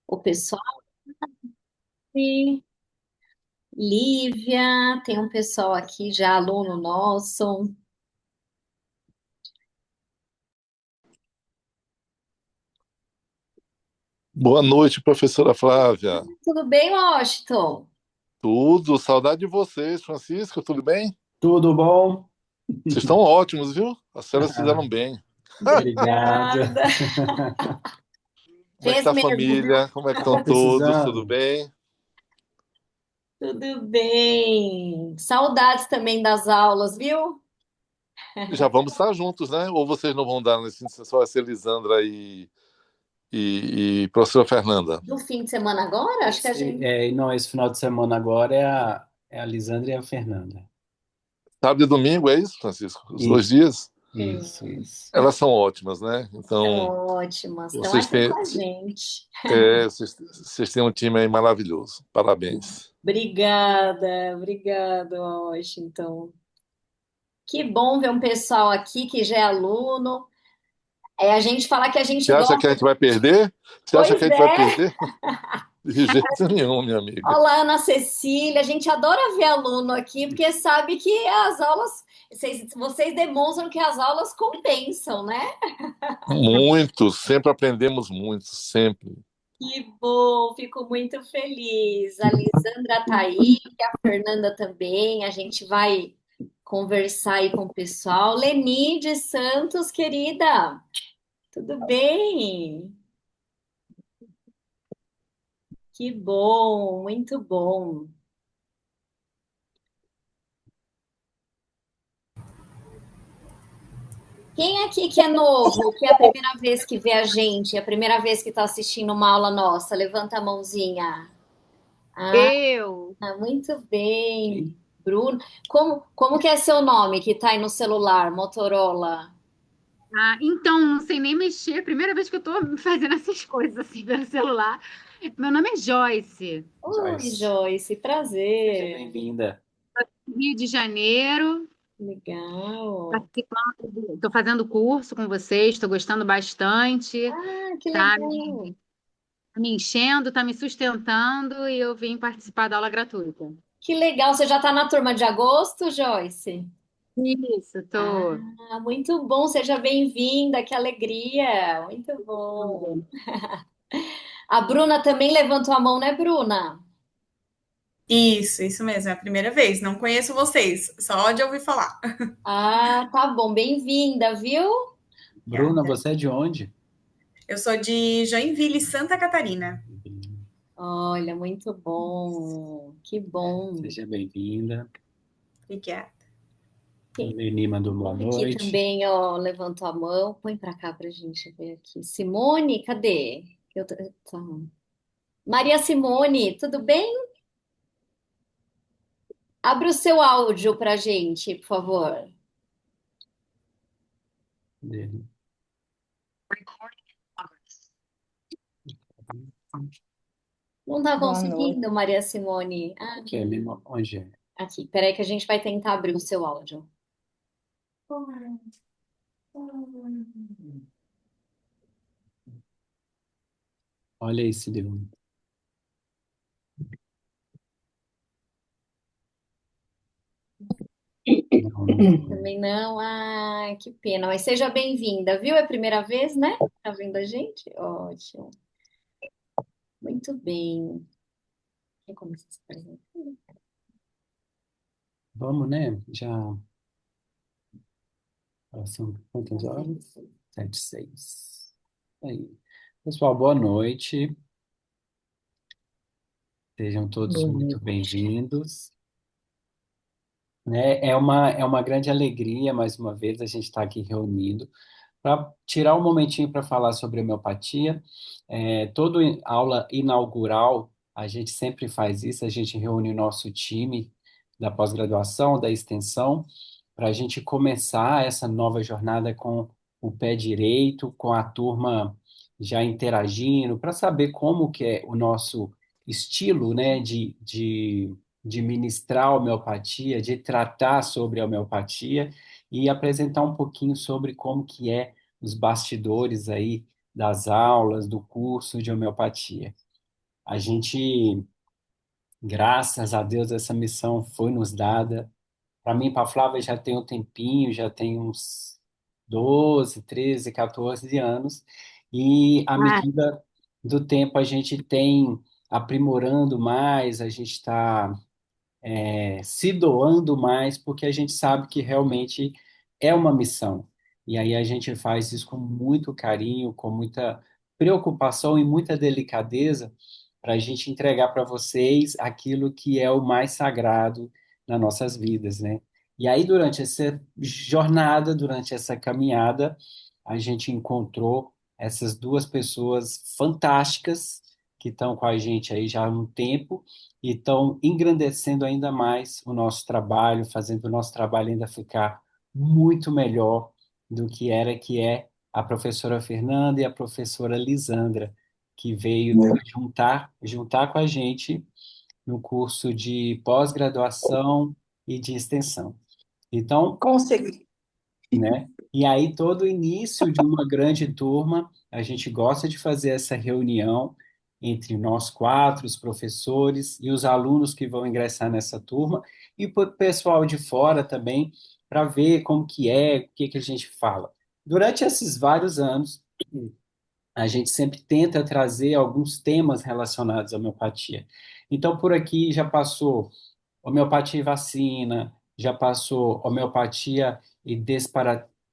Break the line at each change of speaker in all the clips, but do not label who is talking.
O pessoal, Lívia, tem um pessoal aqui já, aluno nosso.
Boa noite, professora Flávia.
Tudo bem, Washington?
Tudo, saudade de vocês, Francisco, tudo bem?
Tudo bom?
Vocês estão ótimos, viu? As senhoras fizeram bem.
Obrigado.
Obrigada.
Como é que
Fez
tá a
mesmo, viu?
família? Como é que estão
Tá
todos? Tudo
precisando?
bem?
Tudo bem. Saudades também das aulas, viu?
Já vamos estar juntos, né? Ou vocês não vão dar nesse só vai ser Lisandra e professora Fernanda?
Do fim de semana agora? Acho que a gente.
Não, esse final de semana agora é a Lisandra e a Fernanda.
Sábado e domingo, é isso, Francisco? Os dois
Isso,
dias?
isso.
Elas são ótimas, né?
São
Então,
ótimas, estão
vocês
aqui
têm,
com a gente.
vocês têm um time aí maravilhoso. Parabéns.
Obrigada, Washington. Que bom ver um pessoal aqui que já é aluno. É a gente falar que a gente
Você acha que a
gosta.
gente vai perder? Você acha que
Pois
a gente vai
é.
perder? De jeito nenhum, minha amiga.
Olá, Ana Cecília. A gente adora ver aluno aqui, porque sabe que as aulas, vocês demonstram que as aulas compensam, né?
Muito, sempre aprendemos muito, sempre.
Que bom, fico muito feliz. A Lisandra tá aí, a Fernanda também. A gente vai conversar aí com o pessoal. Leni de Santos, querida, tudo bem? Que bom, muito bom. Quem aqui que é novo, que é a primeira vez que vê a gente, é a primeira vez que está assistindo uma aula nossa? Levanta a mãozinha. Ah,
Eu.
muito bem. Bruno, como que é seu nome que está aí no celular, Motorola?
Então, não sei nem mexer. Primeira vez que eu tô fazendo essas coisas assim pelo celular. Meu nome é Joyce,
Oi,
Joyce.
Joyce,
Seja
prazer.
bem-vinda.
Rio de Janeiro.
Legal.
Participando, estou fazendo curso com vocês, estou gostando bastante.
Ah, que
Tá
legal.
me enchendo, tá me sustentando e eu vim participar da aula gratuita.
Que legal. Você já está na turma de agosto, Joyce?
Isso, tô.
Ah, muito bom. Seja bem-vinda. Que alegria. Muito bom. A Bruna também levantou a mão, né, Bruna?
Isso mesmo, é a primeira vez. Não conheço vocês, só de ouvir falar.
Ah, tá bom. Bem-vinda, viu?
Bruna, você é de onde?
Eu sou de Joinville, Santa Catarina.
Olha, muito bom. Que bom.
Seja bem-vinda.
Obrigada.
A Leni mandou boa
Aqui
noite.
também, ó, levantou a mão. Põe pra cá pra gente ver aqui. Simone, cadê? Tá. Maria Simone, tudo bem? Abre o seu áudio pra gente, por favor. Não tá
Boa noite.
conseguindo, Maria Simone. Ah,
Que é mesmo? Onde é?
aqui, peraí que a gente vai tentar abrir o seu áudio.
Olha aí se deu. Não, não foi.
Também não. Ah, que pena. Mas seja bem-vinda, viu? É a primeira vez, né? Tá vendo a gente? Ótimo. Muito bem. Quer começar essa apresentação?
Vamos, né? Já são quantas horas? 7:06. Aí. Pessoal, boa noite. Sejam todos
Boa
muito
noite.
bem-vindos. É uma grande alegria, mais uma vez, a gente estar aqui reunido para tirar um momentinho para falar sobre homeopatia. Toda aula inaugural, a gente sempre faz isso, a gente reúne o nosso time da pós-graduação, da extensão, para a gente começar essa nova jornada com o pé direito, com a turma já interagindo, para saber como que é o nosso estilo, né, de ministrar a homeopatia, de tratar sobre a homeopatia e apresentar um pouquinho sobre como que é os bastidores aí das aulas, do curso de homeopatia. A gente, graças a Deus, essa missão foi nos dada. Para mim, para a Flávia, já tem um tempinho, já tem uns 12, 13, 14 anos. E à
Ah,
medida do tempo, a gente tem aprimorando mais, a gente está se doando mais, porque a gente sabe que realmente é uma missão. E aí a gente faz isso com muito carinho, com muita preocupação e muita delicadeza, para a gente entregar para vocês aquilo que é o mais sagrado nas nossas vidas, né? E aí, durante essa jornada, durante essa caminhada, a gente encontrou essas duas pessoas fantásticas que estão com a gente aí já há um tempo e estão engrandecendo ainda mais o nosso trabalho, fazendo o nosso trabalho ainda ficar muito melhor do que era, que é a professora Fernanda e a professora Lisandra, que veio para juntar com a gente no curso de pós-graduação e de extensão. Então,
Consegui.
né? E aí, todo início de uma grande turma, a gente gosta de fazer essa reunião entre nós quatro, os professores e os alunos que vão ingressar nessa turma, e para o pessoal de fora também, para ver como que é, o que que a gente fala. Durante esses vários anos, a gente sempre tenta trazer alguns temas relacionados à homeopatia. Então, por aqui já passou homeopatia e vacina, já passou homeopatia e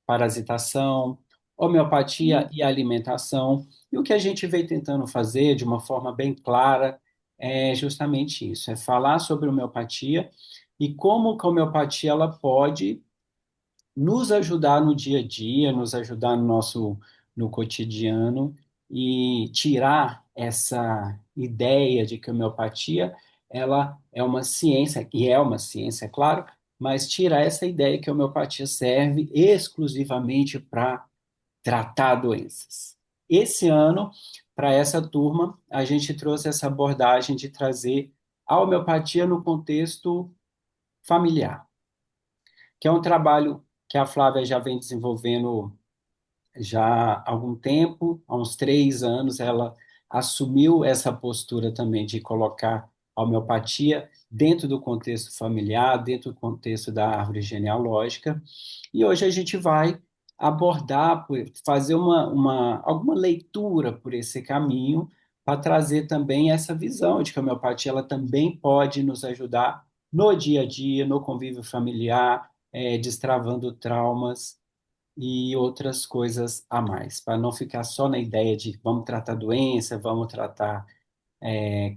desparasitação, homeopatia e alimentação. E o que a gente vem tentando fazer de uma forma bem clara é justamente isso, é falar sobre homeopatia e como que a homeopatia ela pode nos ajudar no dia a dia, nos ajudar no cotidiano e tirar essa ideia de que a homeopatia ela é uma ciência, e é uma ciência, é claro, mas tirar essa ideia que a homeopatia serve exclusivamente para tratar doenças. Esse ano, para essa turma, a gente trouxe essa abordagem de trazer a homeopatia no contexto familiar, que é um trabalho que a Flávia já vem desenvolvendo já há algum tempo, há uns 3 anos, ela assumiu essa postura também de colocar a homeopatia dentro do contexto familiar, dentro do contexto da árvore genealógica, e hoje a gente vai abordar, fazer alguma leitura por esse caminho, para trazer também essa visão de que a homeopatia ela também pode nos ajudar no dia a dia, no convívio familiar, destravando traumas e outras coisas a mais, para não ficar só na ideia de vamos tratar doença, vamos tratar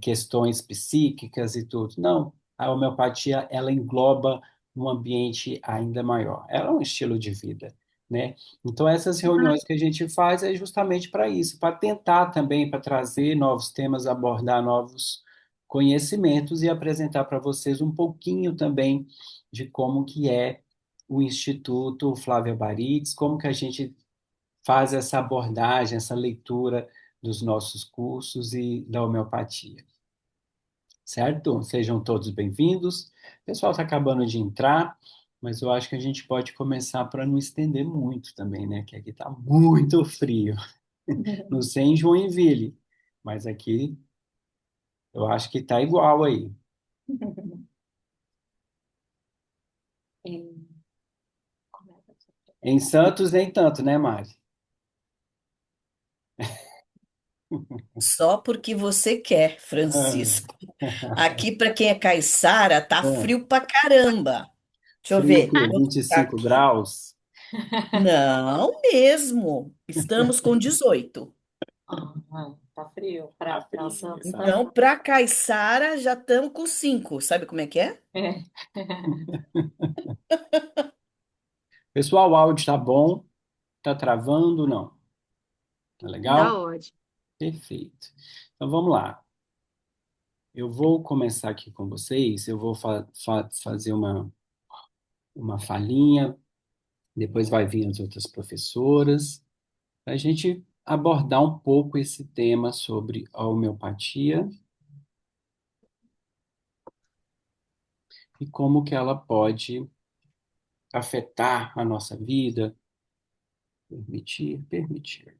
questões psíquicas e tudo. Não, a homeopatia ela engloba um ambiente ainda maior. Ela é um estilo de vida, né? Então essas reuniões que a gente faz é justamente para isso, para tentar também para trazer novos temas, abordar novos conhecimentos e apresentar para vocês um pouquinho também de como que é o Instituto Flávia Barides, como que a gente faz essa abordagem, essa leitura dos nossos cursos e da homeopatia. Certo? Sejam todos bem-vindos. O pessoal está acabando de entrar, mas eu acho que a gente pode começar para não estender muito também, né? Que aqui está muito frio. Não sei em Joinville, mas aqui eu acho que está igual aí.
Em-
Em Santos, nem tanto, né, Mari?
Só porque você quer,
Ah,
Francisco. Aqui, para quem é caiçara, tá
ah.
frio pra caramba. Deixa eu
Frio o
ver
quê?
quanto tá
25
aqui.
graus?
Não mesmo. Estamos com 18.
Tá frio
Tá
para
frio,
Santos
verdade.
Então,
também.
para caiçara, já estamos com 5. Sabe como é que é?
É.
Pessoal, o áudio tá bom? Tá travando? Não. Tá
tá
legal?
ótimo.
Perfeito. Então vamos lá. Eu vou começar aqui com vocês. Eu vou fazer uma falinha, depois vai vir as outras professoras, para a gente abordar um pouco esse tema sobre a homeopatia e como que ela pode afetar a nossa vida. Permitir.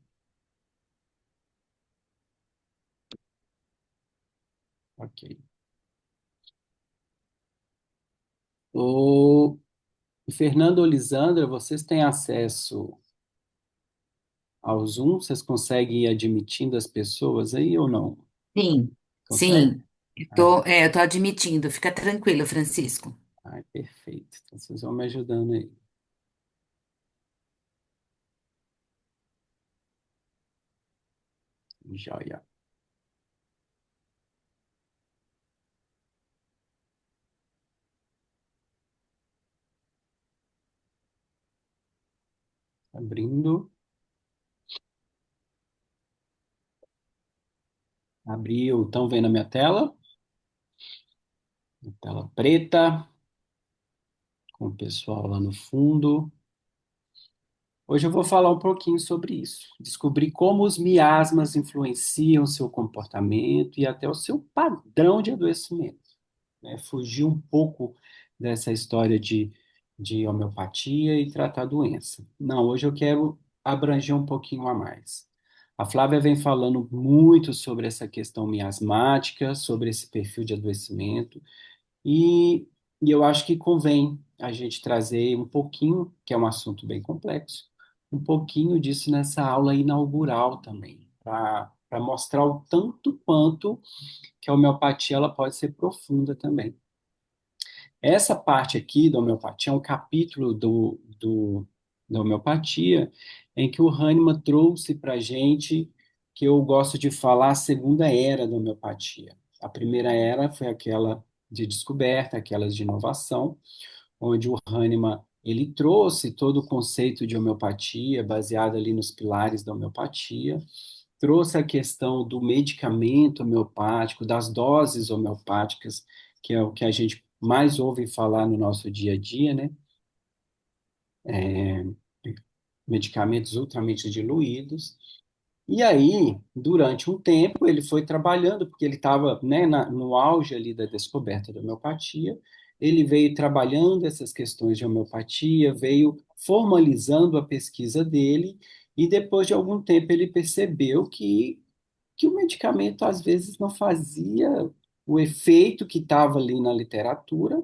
Ok. O Fernando ou Lisandra, vocês têm acesso ao Zoom? Vocês conseguem ir admitindo as pessoas aí ou não?
Sim,
Consegue?
sim.
Ai,
Eu tô admitindo. Fica tranquilo, Francisco.
ai, perfeito. Então, vocês vão me ajudando aí. Joia. Abrindo. Abriu. Estão vendo a minha tela? Tela preta, com o pessoal lá no fundo. Hoje eu vou falar um pouquinho sobre isso. Descobrir como os miasmas influenciam o seu comportamento e até o seu padrão de adoecimento, né? Fugir um pouco dessa história de homeopatia e tratar a doença. Não, hoje eu quero abranger um pouquinho a mais. A Flávia vem falando muito sobre essa questão miasmática, sobre esse perfil de adoecimento, e, e eu acho que convém a gente trazer um pouquinho, que é um assunto bem complexo, um pouquinho disso nessa aula inaugural também, para mostrar o tanto quanto que a homeopatia ela pode ser profunda também. Essa parte aqui da homeopatia é um capítulo da homeopatia em que o Hahnemann trouxe para a gente, que eu gosto de falar, a segunda era da homeopatia. A primeira era foi aquela de descoberta, aquelas de inovação, onde o Hahnemann ele trouxe todo o conceito de homeopatia, baseado ali nos pilares da homeopatia, trouxe a questão do medicamento homeopático, das doses homeopáticas, que é o que a gente mais ouve falar no nosso dia a dia, né? Medicamentos ultramente diluídos. E aí, durante um tempo, ele foi trabalhando, porque ele estava, né, no auge ali da descoberta da homeopatia, ele veio trabalhando essas questões de homeopatia, veio formalizando a pesquisa dele, e depois de algum tempo ele percebeu que o medicamento às vezes não fazia o efeito que estava ali na literatura,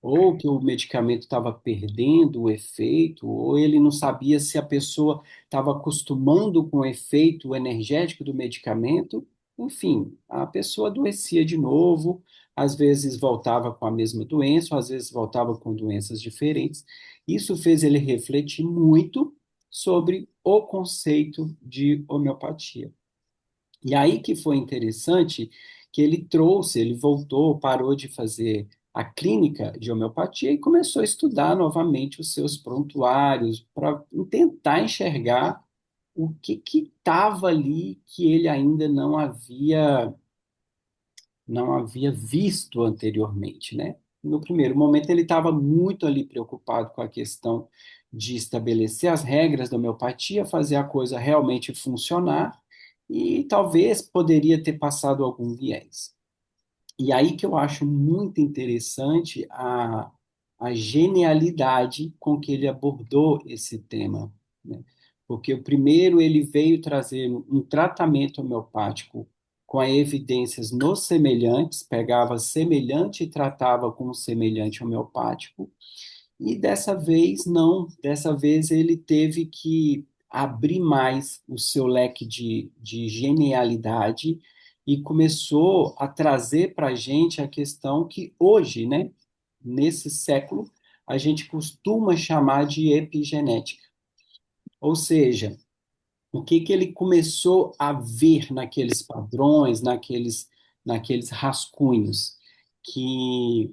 ou que o medicamento estava perdendo o efeito, ou ele não sabia se a pessoa estava acostumando com o efeito energético do medicamento. Enfim, a pessoa adoecia de novo, às vezes voltava com a mesma doença, ou às vezes voltava com doenças diferentes. Isso fez ele refletir muito sobre o conceito de homeopatia. E aí que foi interessante que ele trouxe, ele voltou, parou de fazer a clínica de homeopatia e começou a estudar novamente os seus prontuários para tentar enxergar o que estava ali que ele ainda não havia visto anteriormente, né? No primeiro momento ele estava muito ali preocupado com a questão de estabelecer as regras da homeopatia, fazer a coisa realmente funcionar e talvez poderia ter passado algum viés. E aí que eu acho muito interessante a genialidade com que ele abordou esse tema, né? Porque o primeiro ele veio trazer um tratamento homeopático com evidências nos semelhantes, pegava semelhante e tratava com o semelhante homeopático, e dessa vez não, dessa vez ele teve que abrir mais o seu leque de genialidade e começou a trazer para a gente a questão que hoje, né, nesse século, a gente costuma chamar de epigenética. Ou seja, o que ele começou a ver naqueles padrões, naqueles rascunhos, que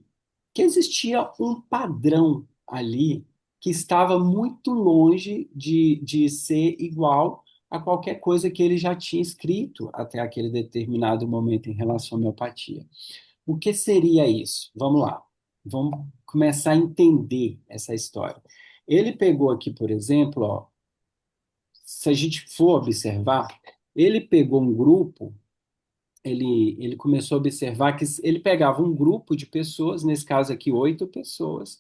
que existia um padrão ali que estava muito longe de ser igual a qualquer coisa que ele já tinha escrito até aquele determinado momento em relação à homeopatia. O que seria isso? Vamos lá. Vamos começar a entender essa história. Ele pegou aqui, por exemplo, ó, se a gente for observar, ele pegou um grupo, ele começou a observar que ele pegava um grupo de pessoas, nesse caso aqui, 8 pessoas,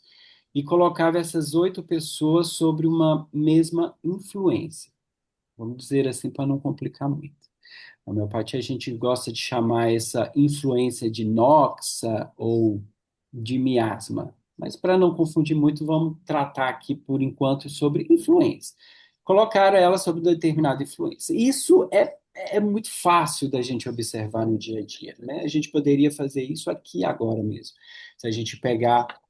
e colocava essas 8 pessoas sobre uma mesma influência. Vamos dizer assim, para não complicar muito. A homeopatia a gente gosta de chamar essa influência de noxa ou de miasma. Mas para não confundir muito, vamos tratar aqui por enquanto sobre influência. Colocaram ela sobre determinada influência. Isso é muito fácil da gente observar no dia a dia, né? A gente poderia fazer isso aqui agora mesmo. Se a gente pegar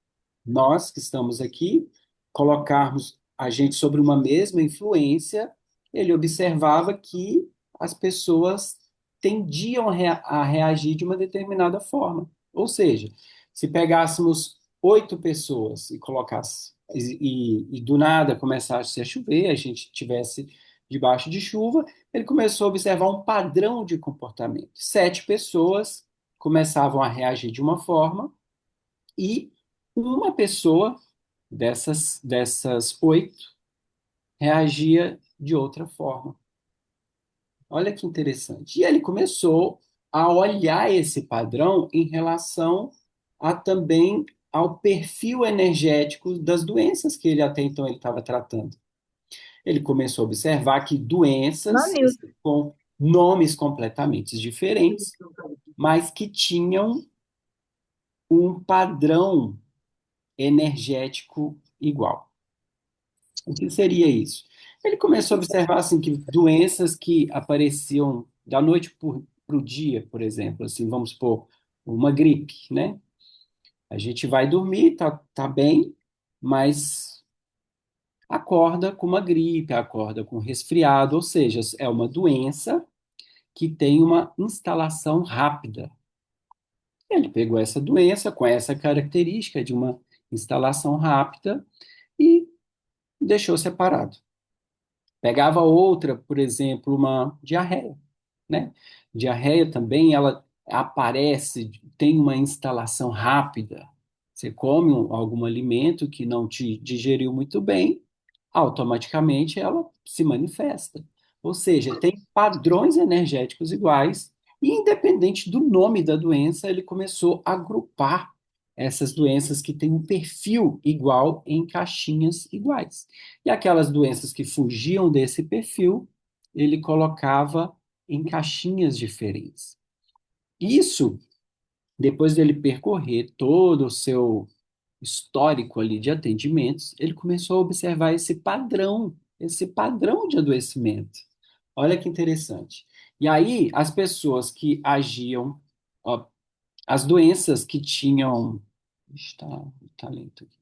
nós que estamos aqui, colocarmos a gente sobre uma mesma influência, ele observava que as pessoas tendiam a reagir de uma determinada forma. Ou seja, se pegássemos 8 pessoas e colocasse e do nada começasse a chover, a gente tivesse debaixo de chuva, ele começou a observar um padrão de comportamento. 7 pessoas começavam a reagir de uma forma e uma pessoa dessas 8 reagia de outra forma. Olha que interessante. E ele começou a olhar esse padrão em relação a também ao perfil energético das doenças que ele até então ele estava tratando. Ele começou a observar que doenças com nomes completamente diferentes, mas que tinham um padrão energético igual. O que seria isso? Ele começou a observar assim que doenças que apareciam da noite para o dia, por exemplo, assim, vamos supor, uma gripe, né? A gente vai dormir, tá bem, mas acorda com uma gripe, acorda com resfriado, ou seja, é uma doença que tem uma instalação rápida. Ele pegou essa doença com essa característica de uma instalação rápida e deixou separado. Pegava outra, por exemplo, uma diarreia, né? Diarreia também, ela aparece, tem uma instalação rápida. Você come algum alimento que não te digeriu muito bem, automaticamente ela se manifesta. Ou seja, tem padrões energéticos iguais, e independente do nome da doença, ele começou a agrupar essas doenças que têm um perfil igual em caixinhas iguais. E aquelas doenças que fugiam desse perfil, ele colocava em caixinhas diferentes. Isso, depois dele percorrer todo o seu histórico ali de atendimentos, ele começou a observar esse padrão de adoecimento. Olha que interessante. E aí, as pessoas que agiam, ó, as doenças que tinham, está lento aqui,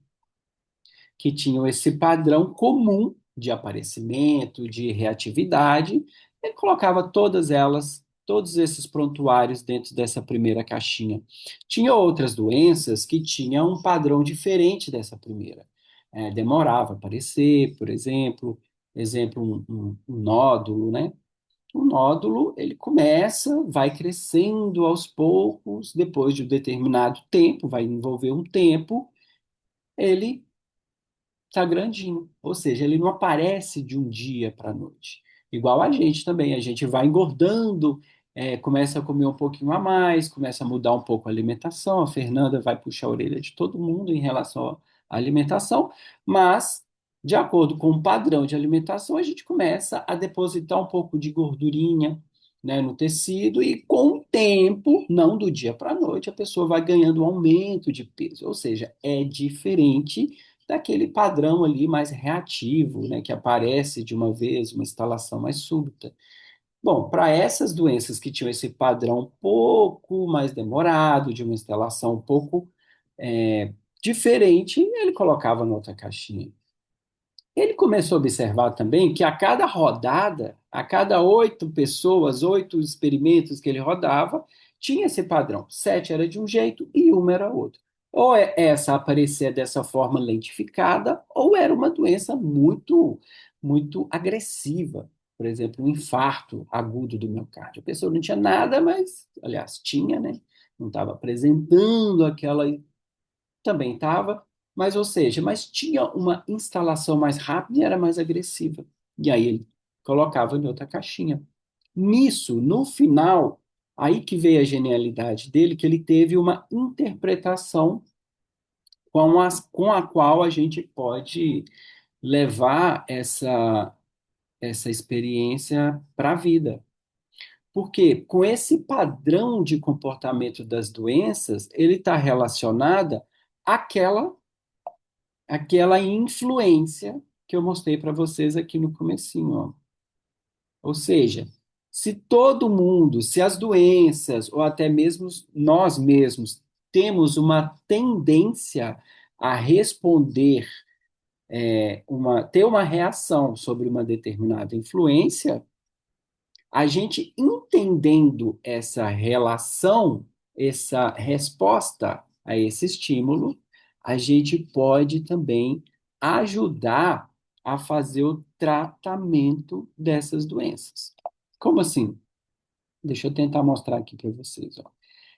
que tinham esse padrão comum de aparecimento, de reatividade, ele colocava todas elas, todos esses prontuários dentro dessa primeira caixinha. Tinha outras doenças que tinham um padrão diferente dessa primeira. Demorava a aparecer, por exemplo, um nódulo, né? O nódulo, ele começa, vai crescendo aos poucos, depois de um determinado tempo, vai envolver um tempo, ele tá grandinho. Ou seja, ele não aparece de um dia para a noite. Igual a gente também, a gente vai engordando, começa a comer um pouquinho a mais, começa a mudar um pouco a alimentação. A Fernanda vai puxar a orelha de todo mundo em relação à alimentação, mas, de acordo com o padrão de alimentação, a gente começa a depositar um pouco de gordurinha, né, no tecido, e com o tempo, não do dia para a noite, a pessoa vai ganhando um aumento de peso. Ou seja, é diferente daquele padrão ali mais reativo, né, que aparece de uma vez, uma instalação mais súbita. Bom, para essas doenças que tinham esse padrão um pouco mais demorado, de uma instalação um pouco diferente, ele colocava na outra caixinha. Ele começou a observar também que a cada rodada, a cada 8 pessoas, 8 experimentos que ele rodava, tinha esse padrão. 7 era de um jeito e uma era outro. Ou essa aparecia dessa forma lentificada, ou era uma doença muito, muito agressiva. Por exemplo, um infarto agudo do miocárdio. A pessoa não tinha nada, mas, aliás, tinha, né? Não estava apresentando aquela. Também estava, mas, ou seja, mas tinha uma instalação mais rápida e era mais agressiva. E aí ele colocava em outra caixinha. Nisso, no final, aí que veio a genialidade dele, que ele teve uma interpretação com a qual a gente pode levar essa experiência para a vida. Porque com esse padrão de comportamento das doenças, ele está relacionado àquela influência que eu mostrei para vocês aqui no comecinho, ó. Ou seja, se todo mundo, se as doenças, ou até mesmo nós mesmos, temos uma tendência a responder, ter uma reação sobre uma determinada influência, a gente entendendo essa relação, essa resposta a esse estímulo, a gente pode também ajudar a fazer o tratamento dessas doenças. Como assim? Deixa eu tentar mostrar aqui para vocês. Ó.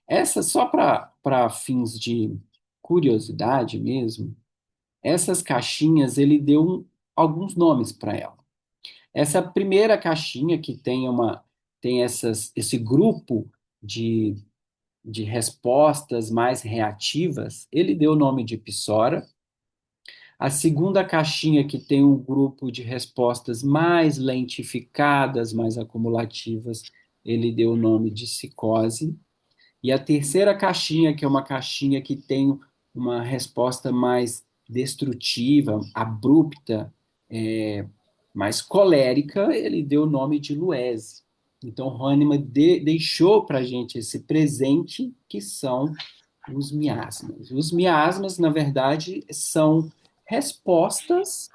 Essa, só para fins de curiosidade mesmo, essas caixinhas, ele deu alguns nomes para ela. Essa primeira caixinha que tem esse grupo de respostas mais reativas, ele deu o nome de Psora. A segunda caixinha que tem um grupo de respostas mais lentificadas, mais acumulativas, ele deu o nome de Psicose. E a terceira caixinha, que é uma caixinha que tem uma resposta mais destrutiva, abrupta, mais colérica, ele deu o nome de Luese. Então, Hahnemann deixou para a gente esse presente que são os miasmas. Os miasmas, na verdade, são respostas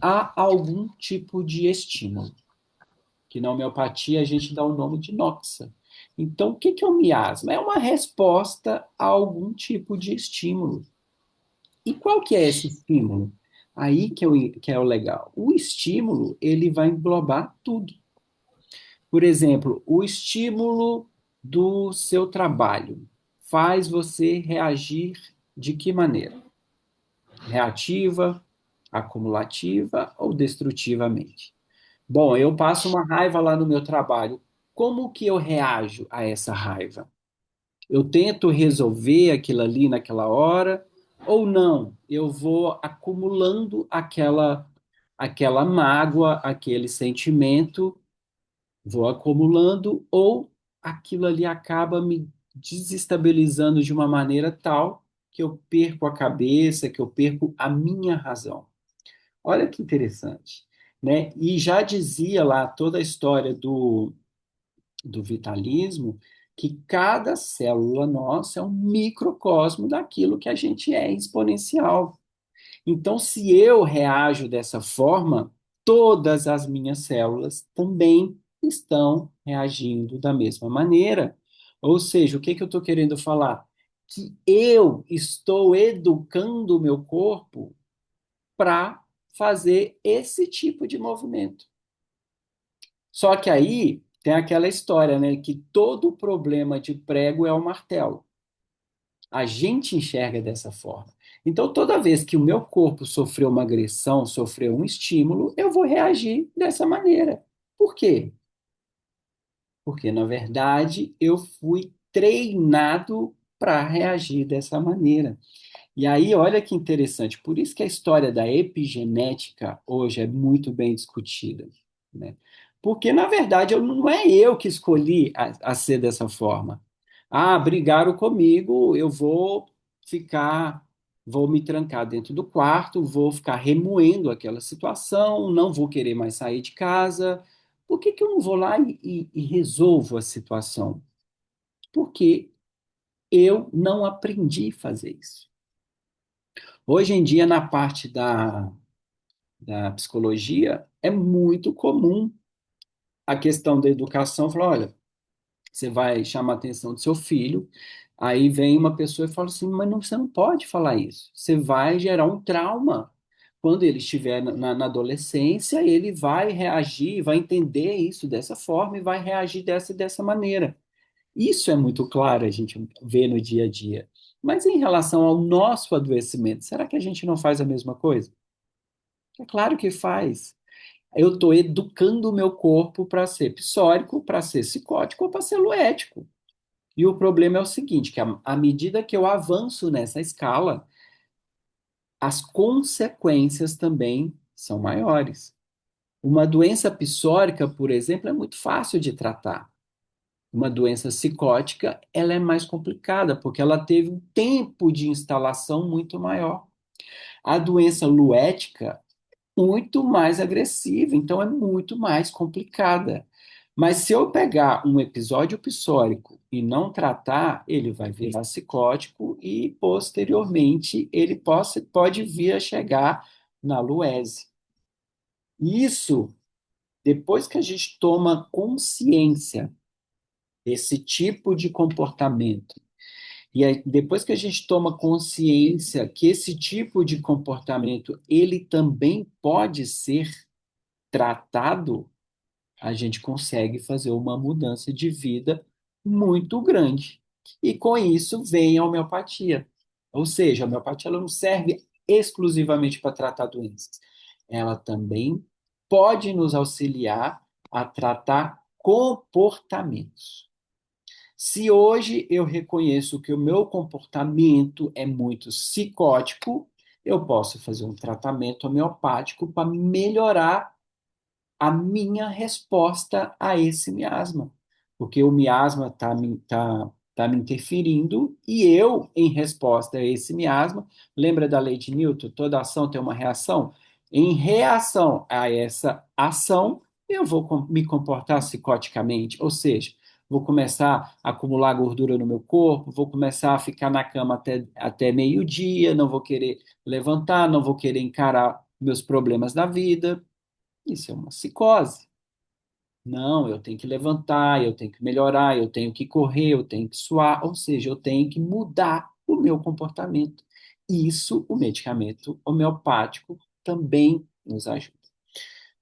a algum tipo de estímulo, que na homeopatia a gente dá o nome de noxa. Então, o que é o miasma? É uma resposta a algum tipo de estímulo. E qual que é esse estímulo? Aí que é o legal. O estímulo, ele vai englobar tudo. Por exemplo, o estímulo do seu trabalho faz você reagir de que maneira? Reativa, acumulativa ou destrutivamente? Bom, eu passo uma raiva lá no meu trabalho. Como que eu reajo a essa raiva? Eu tento resolver aquilo ali naquela hora ou não? Eu vou acumulando aquela mágoa, aquele sentimento, vou acumulando ou aquilo ali acaba me desestabilizando de uma maneira tal que eu perco a cabeça, que eu perco a minha razão. Olha que interessante, né? E já dizia lá toda a história do vitalismo, que cada célula nossa é um microcosmo daquilo que a gente é exponencial. Então, se eu reajo dessa forma, todas as minhas células também estão reagindo da mesma maneira. Ou seja, o que eu estou querendo falar? Que eu estou educando o meu corpo para fazer esse tipo de movimento. Só que aí tem aquela história, né, que todo problema de prego é o martelo. A gente enxerga dessa forma. Então, toda vez que o meu corpo sofreu uma agressão, sofreu um estímulo, eu vou reagir dessa maneira. Por quê? Porque, na verdade, eu fui treinado para reagir dessa maneira. E aí, olha que interessante, por isso que a história da epigenética hoje é muito bem discutida, né? Porque, na verdade, não é eu que escolhi a ser dessa forma. Ah, brigaram comigo, eu vou me trancar dentro do quarto, vou ficar remoendo aquela situação, não vou querer mais sair de casa. Por que eu não vou lá e resolvo a situação? Porque eu não aprendi a fazer isso. Hoje em dia, na parte da psicologia, é muito comum a questão da educação. Falar, olha, você vai chamar a atenção do seu filho, aí vem uma pessoa e fala assim, mas não, você não pode falar isso. Você vai gerar um trauma. Quando ele estiver na adolescência, ele vai reagir, vai entender isso dessa forma e vai reagir dessa maneira. Isso é muito claro, a gente vê no dia a dia. Mas em relação ao nosso adoecimento, será que a gente não faz a mesma coisa? É claro que faz. Eu estou educando o meu corpo para ser psórico, para ser psicótico ou para ser luético. E o problema é o seguinte, que à medida que eu avanço nessa escala, as consequências também são maiores. Uma doença psórica, por exemplo, é muito fácil de tratar. Uma doença psicótica, ela é mais complicada, porque ela teve um tempo de instalação muito maior. A doença luética, muito mais agressiva, então é muito mais complicada. Mas se eu pegar um episódio psórico e não tratar, ele vai virar psicótico e, posteriormente, ele pode vir a chegar na luese. Isso, depois que a gente toma consciência desse tipo de comportamento, e aí, depois que a gente toma consciência que esse tipo de comportamento ele também pode ser tratado, a gente consegue fazer uma mudança de vida muito grande. E com isso vem a homeopatia. Ou seja, a homeopatia ela não serve exclusivamente para tratar doenças. Ela também pode nos auxiliar a tratar comportamentos. Se hoje eu reconheço que o meu comportamento é muito psicótico, eu posso fazer um tratamento homeopático para melhorar a minha resposta a esse miasma. Porque o miasma tá me interferindo e eu, em resposta a esse miasma, lembra da lei de Newton? Toda ação tem uma reação. Em reação a essa ação, eu vou me comportar psicoticamente, ou seja, vou começar a acumular gordura no meu corpo, vou começar a ficar na cama até meio-dia, não vou querer levantar, não vou querer encarar meus problemas da vida. Isso é uma psicose. Não, eu tenho que levantar, eu tenho que melhorar, eu tenho que correr, eu tenho que suar, ou seja, eu tenho que mudar o meu comportamento. Isso o medicamento homeopático também nos ajuda.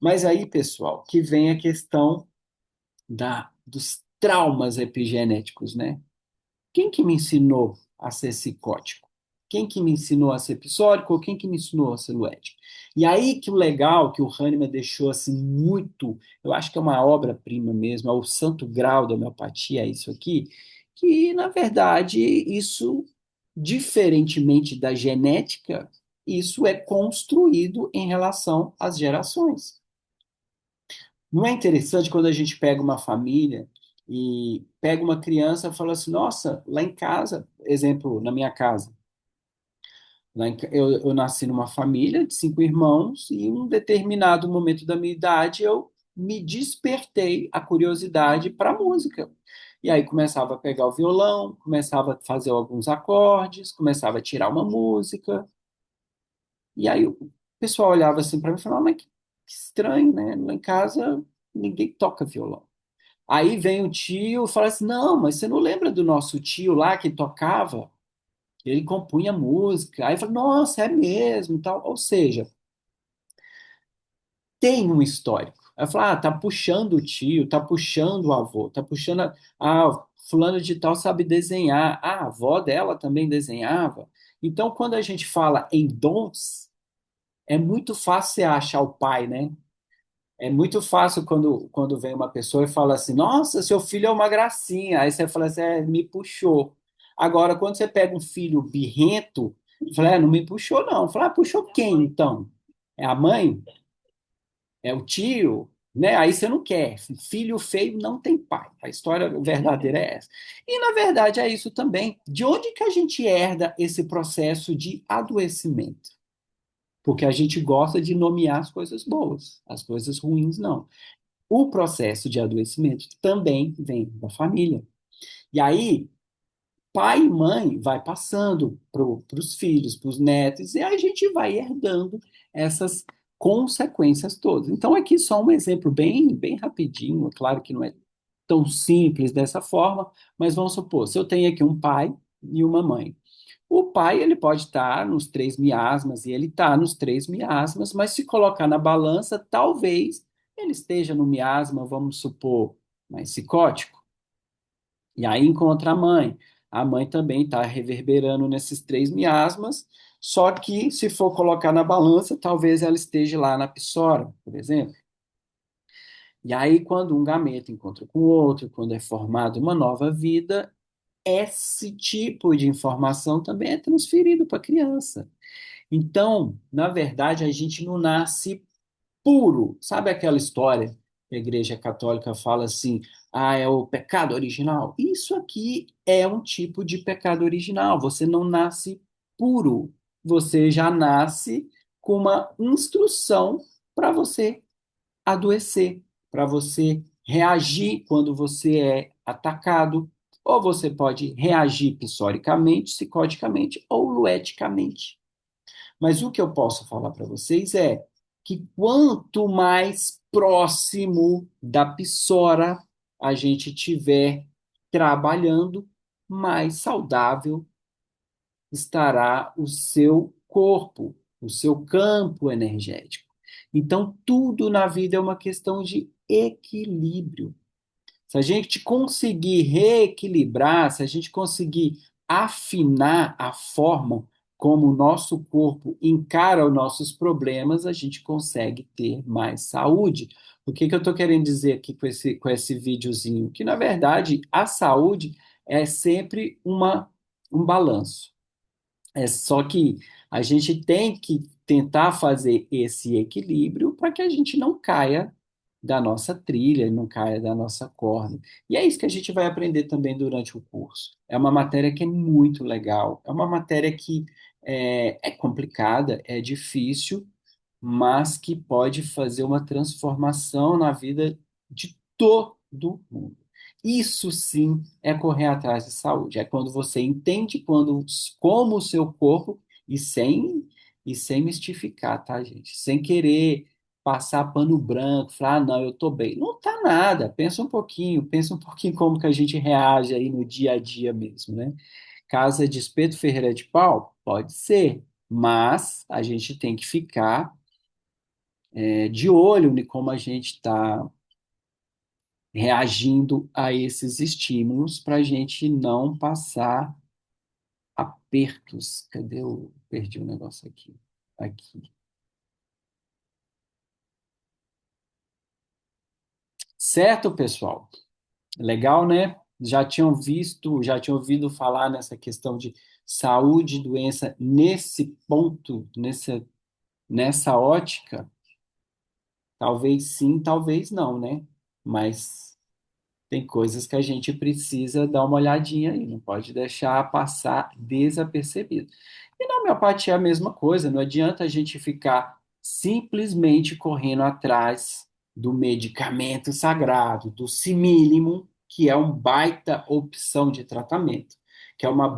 Mas aí, pessoal, que vem a questão dos traumas epigenéticos, né? Quem que me ensinou a ser psicótico? Quem que me ensinou a ser psórico ou quem que me ensinou a ser luético? E aí que o legal que o Hahnemann deixou assim muito, eu acho que é uma obra-prima mesmo, é o santo grau da homeopatia, é isso aqui, que na verdade isso, diferentemente da genética, isso é construído em relação às gerações. Não é interessante quando a gente pega uma família e pega uma criança e fala assim, nossa, lá em casa, exemplo, na minha casa, eu nasci numa família de 5 irmãos e em um determinado momento da minha idade eu me despertei a curiosidade para a música. E aí começava a pegar o violão, começava a fazer alguns acordes, começava a tirar uma música. E aí o pessoal olhava assim para mim e falava, mas que estranho, né? Lá em casa ninguém toca violão. Aí vem o tio e fala assim: não, mas você não lembra do nosso tio lá que tocava? Ele compunha música. Aí fala: nossa, é mesmo, tal. Ou seja, tem um histórico. Aí fala: tá puxando o tio, tá puxando o avô, tá puxando fulano de tal sabe desenhar. A avó dela também desenhava. Então, quando a gente fala em dons, é muito fácil você achar o pai, né? É muito fácil quando vem uma pessoa e fala assim: nossa, seu filho é uma gracinha. Aí você fala assim: me puxou. Agora, quando você pega um filho birrento, fala: não me puxou, não. Fala: puxou quem então? É a mãe? É o tio? Né? Aí você não quer. Filho feio não tem pai. A história verdadeira é essa. E, na verdade, é isso também. De onde que a gente herda esse processo de adoecimento? Porque a gente gosta de nomear as coisas boas, as coisas ruins não. O processo de adoecimento também vem da família. E aí, pai e mãe vai passando para os filhos, para os netos, e a gente vai herdando essas consequências todas. Então, aqui só um exemplo bem rapidinho, claro que não é tão simples dessa forma, mas vamos supor, se eu tenho aqui um pai e uma mãe. O pai, ele pode estar nos 3 miasmas, e ele está nos 3 miasmas, mas se colocar na balança, talvez ele esteja no miasma, vamos supor, mais psicótico. E aí encontra a mãe. A mãe também está reverberando nesses 3 miasmas, só que se for colocar na balança, talvez ela esteja lá na psora, por exemplo. E aí, quando um gameta encontra com o outro, quando é formada uma nova vida, esse tipo de informação também é transferido para a criança. Então, na verdade, a gente não nasce puro. Sabe aquela história que a Igreja Católica fala assim, ah, é o pecado original? Isso aqui é um tipo de pecado original. Você não nasce puro. Você já nasce com uma instrução para você adoecer, para você reagir quando você é atacado, ou você pode reagir psoricamente, psicoticamente ou lueticamente. Mas o que eu posso falar para vocês é que quanto mais próximo da psora a gente tiver trabalhando, mais saudável estará o seu corpo, o seu campo energético. Então, tudo na vida é uma questão de equilíbrio. Se a gente conseguir reequilibrar, se a gente conseguir afinar a forma como o nosso corpo encara os nossos problemas, a gente consegue ter mais saúde. O que eu estou querendo dizer aqui com esse videozinho? Que, na verdade, a saúde é sempre um balanço. É só que a gente tem que tentar fazer esse equilíbrio para que a gente não caia da nossa trilha, não caia da nossa corda. E é isso que a gente vai aprender também durante o curso. É uma matéria que é muito legal, é uma matéria que é complicada, é difícil, mas que pode fazer uma transformação na vida de todo mundo. Isso sim é correr atrás de saúde. É quando você entende como o seu corpo, e sem mistificar, tá, gente? Sem querer passar pano branco, falar, ah, não, eu tô bem. Não tá nada. Pensa um pouquinho como que a gente reage aí no dia a dia mesmo, né? Casa de espeto, ferreira de pau? Pode ser, mas a gente tem que ficar de olho em como a gente está reagindo a esses estímulos para a gente não passar apertos. Cadê o. Perdi o negócio aqui. Aqui. Certo, pessoal? Legal, né? Já tinham ouvido falar nessa questão de saúde e doença nesse ponto, nessa ótica? Talvez sim, talvez não, né? Mas tem coisas que a gente precisa dar uma olhadinha aí, não pode deixar passar desapercebido. E na homeopatia é a mesma coisa, não adianta a gente ficar simplesmente correndo atrás do medicamento sagrado, do simílimo, que é uma baita opção de tratamento, que é uma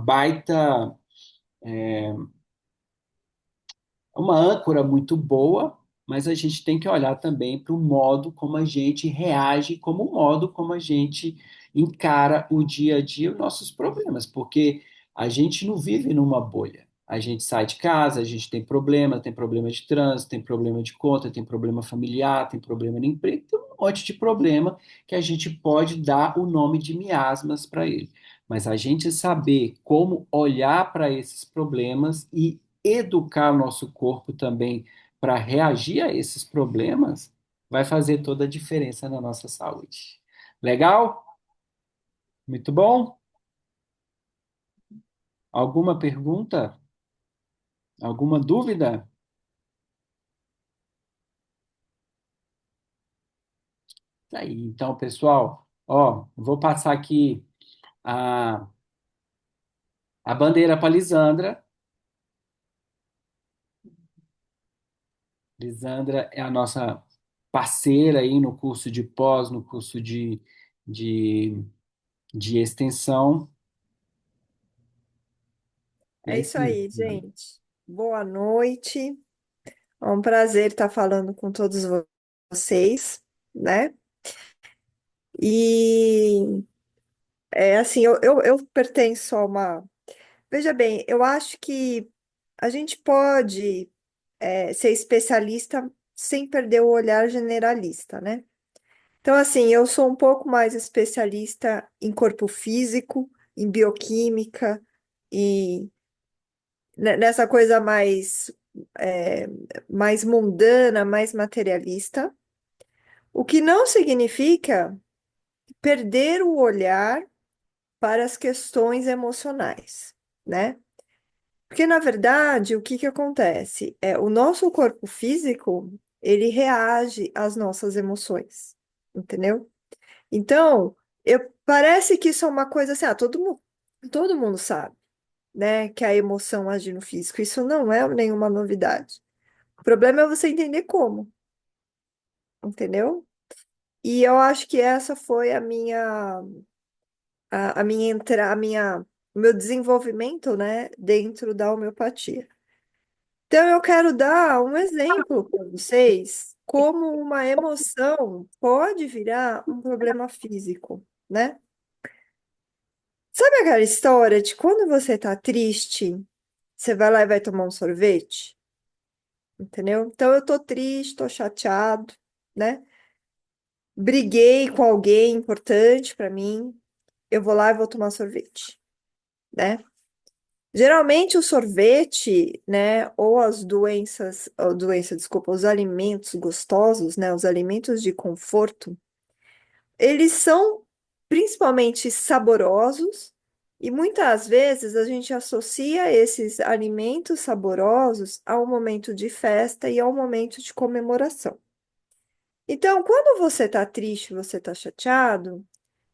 âncora muito boa, mas a gente tem que olhar também para o modo como a gente reage, como o modo como a gente encara o dia a dia, os nossos problemas, porque a gente não vive numa bolha. A gente sai de casa, a gente tem problema de trânsito, tem problema de conta, tem problema familiar, tem problema no emprego, tem um monte de problema que a gente pode dar o nome de miasmas para ele. Mas a gente saber como olhar para esses problemas e educar o nosso corpo também para reagir a esses problemas, vai fazer toda a diferença na nossa saúde. Legal? Muito bom? Alguma pergunta? Alguma dúvida? Tá aí, então, pessoal, ó, vou passar aqui a, a bandeira para Lisandra. Lisandra é a nossa parceira aí no curso de pós, no curso de, de extensão.
É
É
isso
isso
aí,
mesmo.
gente. Boa noite. É um prazer estar falando com todos vocês, né? E é assim, eu pertenço a uma. Veja bem, eu acho que a gente pode ser especialista sem perder o olhar generalista, né? Então, assim, eu sou um pouco mais especialista em corpo físico, em bioquímica e nessa coisa é, mais mundana, mais materialista, o que não significa perder o olhar para as questões emocionais, né? Porque, na verdade, o que que acontece? O nosso corpo físico, ele reage às nossas emoções, entendeu? Então, parece que isso é uma coisa assim, todo mundo sabe, né, que a emoção age no físico. Isso não é nenhuma novidade. O problema é você entender como, entendeu? E eu acho que essa foi o meu desenvolvimento, né, dentro da homeopatia. Então, eu quero dar um exemplo para vocês como uma emoção pode virar um problema físico, né? Sabe aquela história de quando você tá triste, você vai lá e vai tomar um sorvete? Entendeu? Então, eu tô triste, tô chateado, né? Briguei com alguém importante para mim, eu vou lá e vou tomar sorvete, né? Geralmente o sorvete, né, ou desculpa, os alimentos gostosos, né, os alimentos de conforto, eles são principalmente saborosos e muitas vezes a gente associa esses alimentos saborosos ao momento de festa e ao momento de comemoração. Então, quando você está triste, você está chateado, o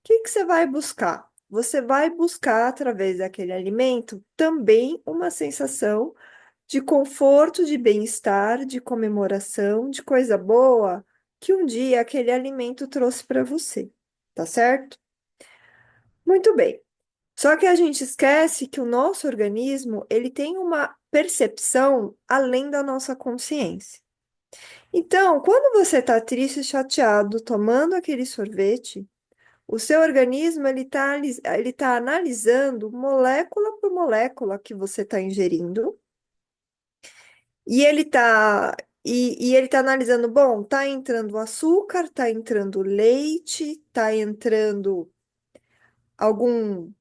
que que você vai buscar? Você vai buscar, através daquele alimento, também uma sensação de conforto, de bem-estar, de comemoração, de coisa boa que um dia aquele alimento trouxe para você, tá certo? Muito bem. Só que a gente esquece que o nosso organismo, ele tem uma percepção além da nossa consciência. Então, quando você está triste, chateado, tomando aquele sorvete, o seu organismo ele tá analisando molécula por molécula que você está ingerindo e ele tá analisando, bom, tá entrando açúcar, tá entrando leite, tá entrando algum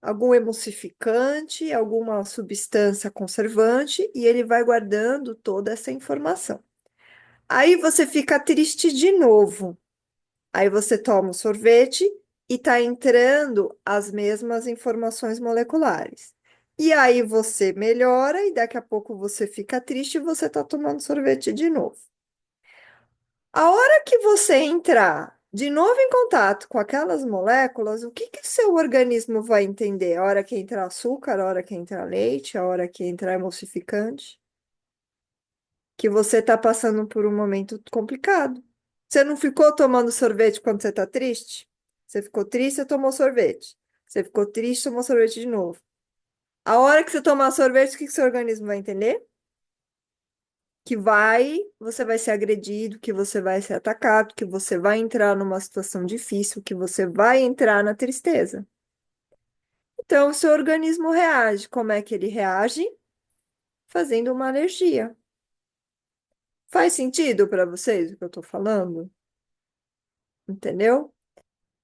algum emulsificante, alguma substância conservante e ele vai guardando toda essa informação. Aí você fica triste de novo. Aí você toma o sorvete e tá entrando as mesmas informações moleculares. E aí você melhora e daqui a pouco você fica triste e você tá tomando sorvete de novo. A hora que você entrar de novo em contato com aquelas moléculas, o que que o seu organismo vai entender? A hora que entrar açúcar, a hora que entrar leite, a hora que entrar emulsificante? Que você está passando por um momento complicado. Você não ficou tomando sorvete quando você está triste? Você ficou triste, você tomou sorvete. Você ficou triste, tomou sorvete de novo. A hora que você tomar sorvete, o que que seu organismo vai entender? Que você vai ser agredido, que você vai ser atacado, que você vai entrar numa situação difícil, que você vai entrar na tristeza. Então, o seu organismo reage. Como é que ele reage? Fazendo uma alergia. Faz sentido para vocês o que eu estou falando? Entendeu?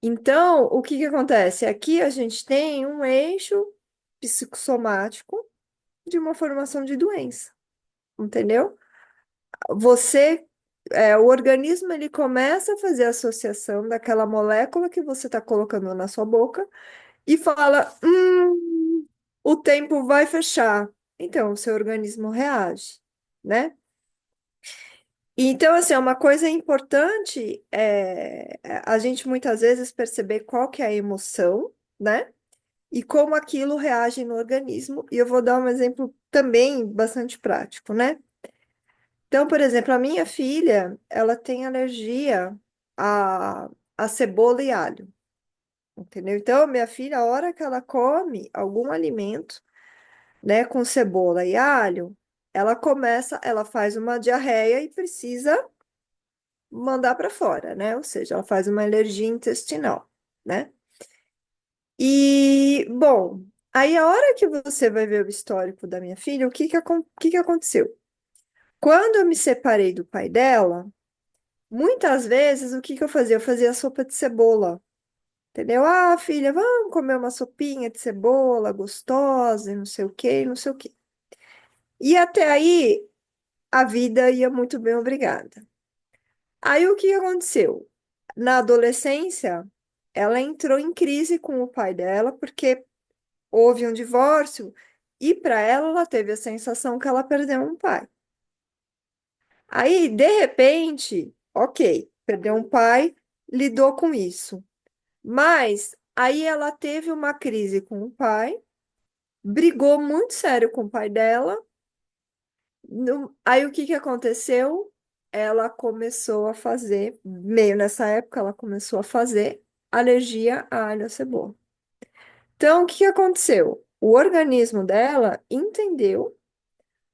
Então, o que que acontece? Aqui a gente tem um eixo psicossomático de uma formação de doença, entendeu? O organismo, ele começa a fazer a associação daquela molécula que você está colocando na sua boca e fala, o tempo vai fechar. Então, o seu organismo reage, né? Então, assim, é uma coisa importante a gente muitas vezes perceber qual que é a emoção, né? E como aquilo reage no organismo. E eu vou dar um exemplo também bastante prático, né? Então, por exemplo, a minha filha, ela tem alergia a, a cebola e alho, entendeu? Então, minha filha, a hora que ela come algum alimento, né, com cebola e alho, ela faz uma diarreia e precisa mandar para fora, né? Ou seja, ela faz uma alergia intestinal, né? E, bom, aí a hora que você vai ver o histórico da minha filha, o que que aconteceu? Quando eu me separei do pai dela, muitas vezes o que que eu fazia? Eu fazia sopa de cebola, entendeu? Ah, filha, vamos comer uma sopinha de cebola gostosa, e não sei o quê, e não sei o quê. E até aí a vida ia muito bem, obrigada. Aí o que que aconteceu? Na adolescência, ela entrou em crise com o pai dela, porque houve um divórcio e para ela teve a sensação que ela perdeu um pai. Aí, de repente, ok, perdeu um pai, lidou com isso. Mas aí ela teve uma crise com o pai, brigou muito sério com o pai dela. Aí o que que aconteceu? Ela começou a fazer, meio nessa época, ela começou a fazer alergia a alho e a cebola. Então, o que que aconteceu? O organismo dela entendeu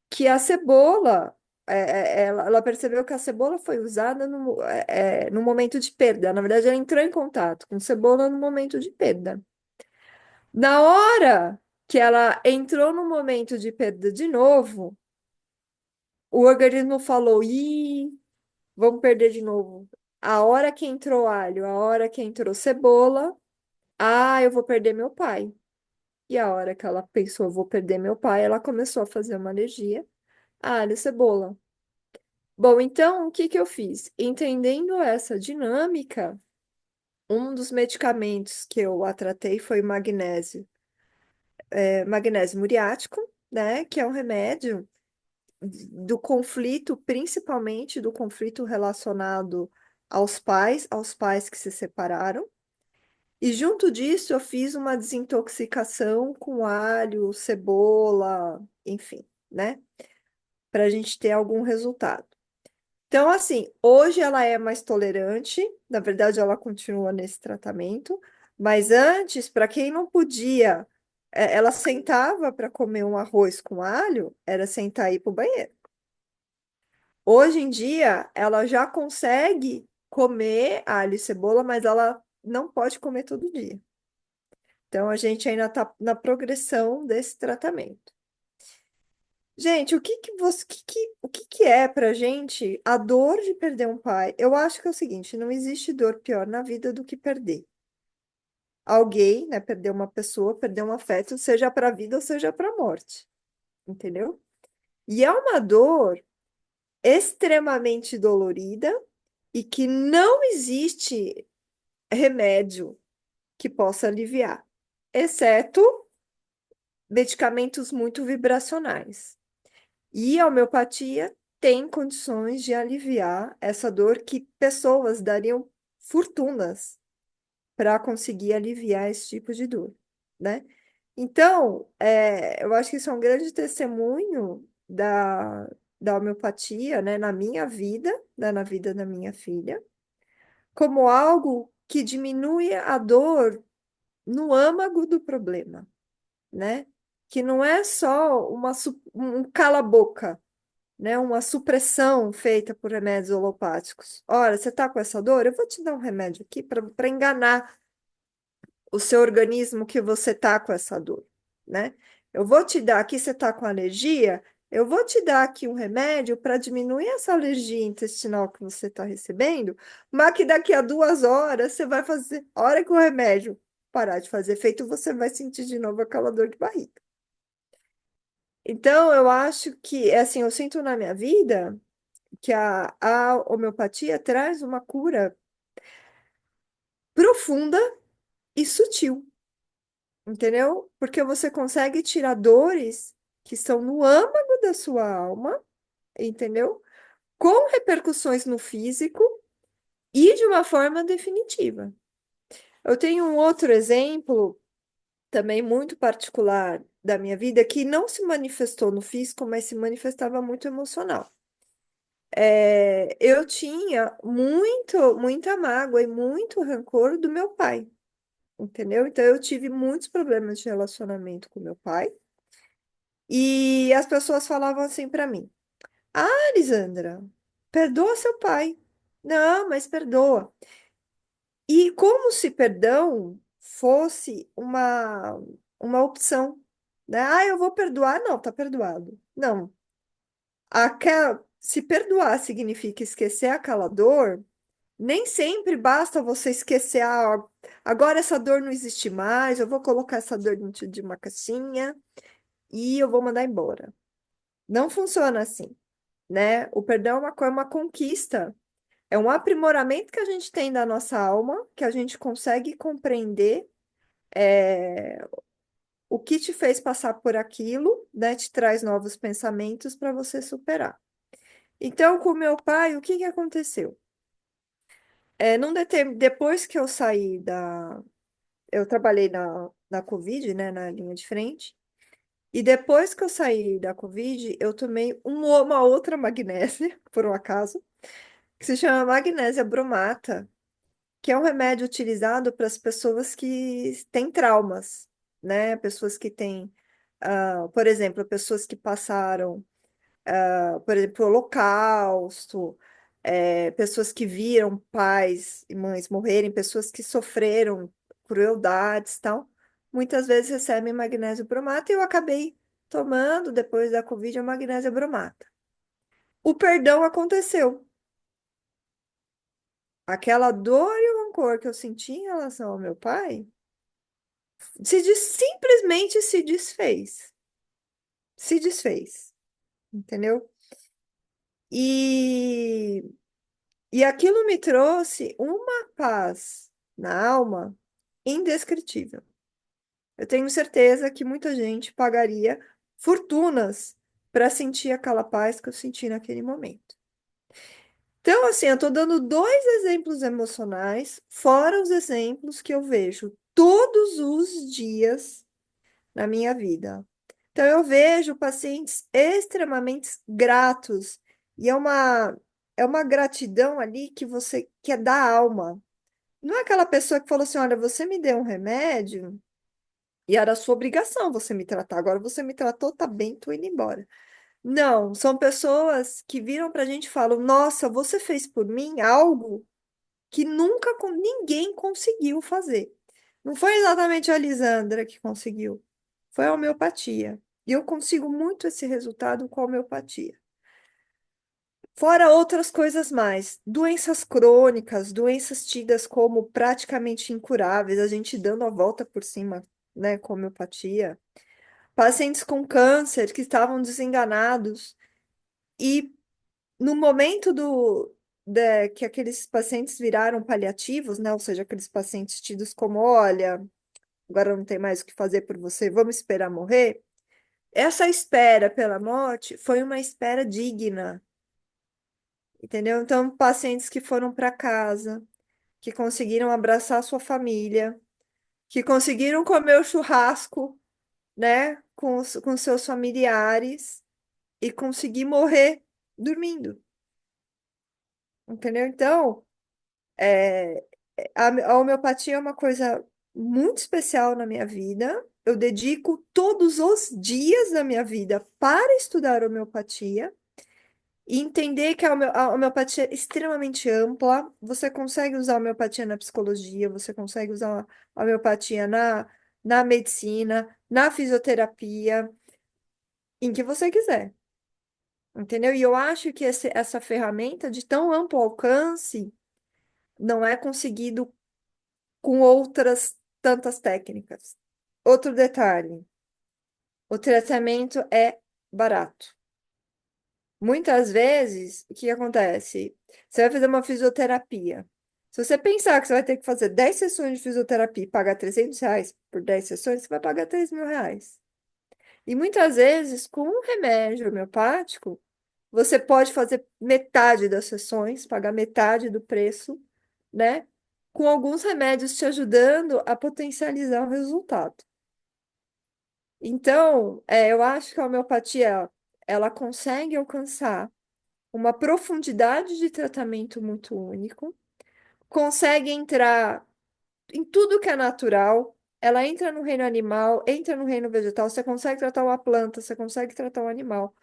que a cebola, ela percebeu que a cebola foi usada no momento de perda. Na verdade, ela entrou em contato com cebola no momento de perda. Na hora que ela entrou no momento de perda de novo, o organismo falou: ih, vamos perder de novo. A hora que entrou alho, a hora que entrou cebola, eu vou perder meu pai. E a hora que ela pensou, vou perder meu pai, ela começou a fazer uma alergia a alho e cebola. Bom, então, o que que eu fiz? Entendendo essa dinâmica, um dos medicamentos que eu a tratei foi magnésio muriático, né? Que é um remédio do conflito, principalmente do conflito relacionado aos pais que se separaram. E junto disso, eu fiz uma desintoxicação com alho, cebola, enfim, né? Para a gente ter algum resultado. Então, assim, hoje ela é mais tolerante, na verdade, ela continua nesse tratamento, mas antes, para quem não podia, ela sentava para comer um arroz com alho, era sentar e ir para o banheiro. Hoje em dia, ela já consegue comer alho e cebola, mas ela não pode comer todo dia. Então, a gente ainda está na progressão desse tratamento. Gente, o que que é pra gente a dor de perder um pai? Eu acho que é o seguinte, não existe dor pior na vida do que perder alguém, né? Perder uma pessoa, perder um afeto, seja para a vida ou seja para a morte, entendeu? E é uma dor extremamente dolorida e que não existe remédio que possa aliviar, exceto medicamentos muito vibracionais. E a homeopatia tem condições de aliviar essa dor que pessoas dariam fortunas para conseguir aliviar esse tipo de dor, né? Então, eu acho que isso é um grande testemunho da homeopatia, né, na minha vida, né, na vida da minha filha, como algo que diminui a dor no âmago do problema, né? Que não é só um cala-boca, né, uma supressão feita por remédios alopáticos. Olha, você está com essa dor? Eu vou te dar um remédio aqui para enganar o seu organismo que você está com essa dor, né? Eu vou te dar aqui, você está com alergia, eu vou te dar aqui um remédio para diminuir essa alergia intestinal que você está recebendo, mas que daqui a 2 horas você vai fazer, a hora que o remédio parar de fazer efeito, você vai sentir de novo aquela dor de barriga. Então, eu acho que, assim, eu sinto na minha vida que a homeopatia traz uma cura profunda e sutil, entendeu? Porque você consegue tirar dores que estão no âmago da sua alma, entendeu? Com repercussões no físico e de uma forma definitiva. Eu tenho um outro exemplo, também muito particular da minha vida, que não se manifestou no físico, mas se manifestava muito emocional. Eu tinha muita mágoa e muito rancor do meu pai, entendeu? Então eu tive muitos problemas de relacionamento com meu pai e as pessoas falavam assim para mim: Ah, Lisandra, perdoa seu pai. Não, mas perdoa. E como se perdão fosse uma opção, né? Eu vou perdoar, não, tá perdoado. Não, se perdoar significa esquecer aquela dor. Nem sempre basta você esquecer, agora essa dor não existe mais, eu vou colocar essa dor dentro de uma caixinha e eu vou mandar embora. Não funciona assim, né? O perdão é uma conquista, é um aprimoramento que a gente tem da nossa alma, que a gente consegue compreender o que te fez passar por aquilo, né? Te traz novos pensamentos para você superar. Então, com meu pai, o que que aconteceu? Depois que eu saí da. Eu trabalhei na Covid, né, na linha de frente. E depois que eu saí da Covid, eu tomei uma outra magnésia, por um acaso, que se chama magnésia bromata, que é um remédio utilizado para as pessoas que têm traumas, né? Pessoas que têm, por exemplo, pessoas que passaram, por exemplo, o Holocausto, pessoas que viram pais e mães morrerem, pessoas que sofreram crueldades, tal, muitas vezes recebem magnésio bromata e eu acabei tomando depois da Covid a magnésia bromata. O perdão aconteceu. Aquela dor e o rancor que eu senti em relação ao meu pai simplesmente se desfez. Se desfez, entendeu? E E aquilo me trouxe uma paz na alma indescritível. Eu tenho certeza que muita gente pagaria fortunas para sentir aquela paz que eu senti naquele momento. Então, assim, eu estou dando dois exemplos emocionais, fora os exemplos que eu vejo todos os dias na minha vida. Então, eu vejo pacientes extremamente gratos, e é uma gratidão ali que você quer dar alma. Não é aquela pessoa que falou assim: olha, você me deu um remédio e era sua obrigação você me tratar. Agora você me tratou, tá bem, tô indo embora. Não, são pessoas que viram pra gente e falam: nossa, você fez por mim algo que nunca ninguém conseguiu fazer. Não foi exatamente a Lisandra que conseguiu, foi a homeopatia. E eu consigo muito esse resultado com a homeopatia. Fora outras coisas mais, doenças crônicas, doenças tidas como praticamente incuráveis, a gente dando a volta por cima, né, com a homeopatia. Pacientes com câncer que estavam desenganados e no momento que aqueles pacientes viraram paliativos, né, ou seja, aqueles pacientes tidos como, olha, agora não tem mais o que fazer por você, vamos esperar morrer. Essa espera pela morte foi uma espera digna, entendeu? Então, pacientes que foram para casa, que conseguiram abraçar sua família, que conseguiram comer o churrasco, né, com seus familiares e conseguir morrer dormindo, entendeu? Então, é, a homeopatia é uma coisa muito especial na minha vida. Eu dedico todos os dias da minha vida para estudar homeopatia. E entender que a homeopatia é extremamente ampla, você consegue usar a homeopatia na psicologia, você consegue usar a homeopatia na medicina, na fisioterapia, em que você quiser, entendeu? E eu acho que essa ferramenta de tão amplo alcance não é conseguido com outras tantas técnicas. Outro detalhe, o tratamento é barato. Muitas vezes, o que acontece? Você vai fazer uma fisioterapia. Se você pensar que você vai ter que fazer 10 sessões de fisioterapia e pagar R$ 300 por 10 sessões, você vai pagar R$ 3.000. E muitas vezes, com um remédio homeopático, você pode fazer metade das sessões, pagar metade do preço, né? Com alguns remédios te ajudando a potencializar o resultado. Então, eu acho que a homeopatia, ela consegue alcançar uma profundidade de tratamento muito único, consegue entrar em tudo que é natural, ela entra no reino animal, entra no reino vegetal, você consegue tratar uma planta, você consegue tratar um animal.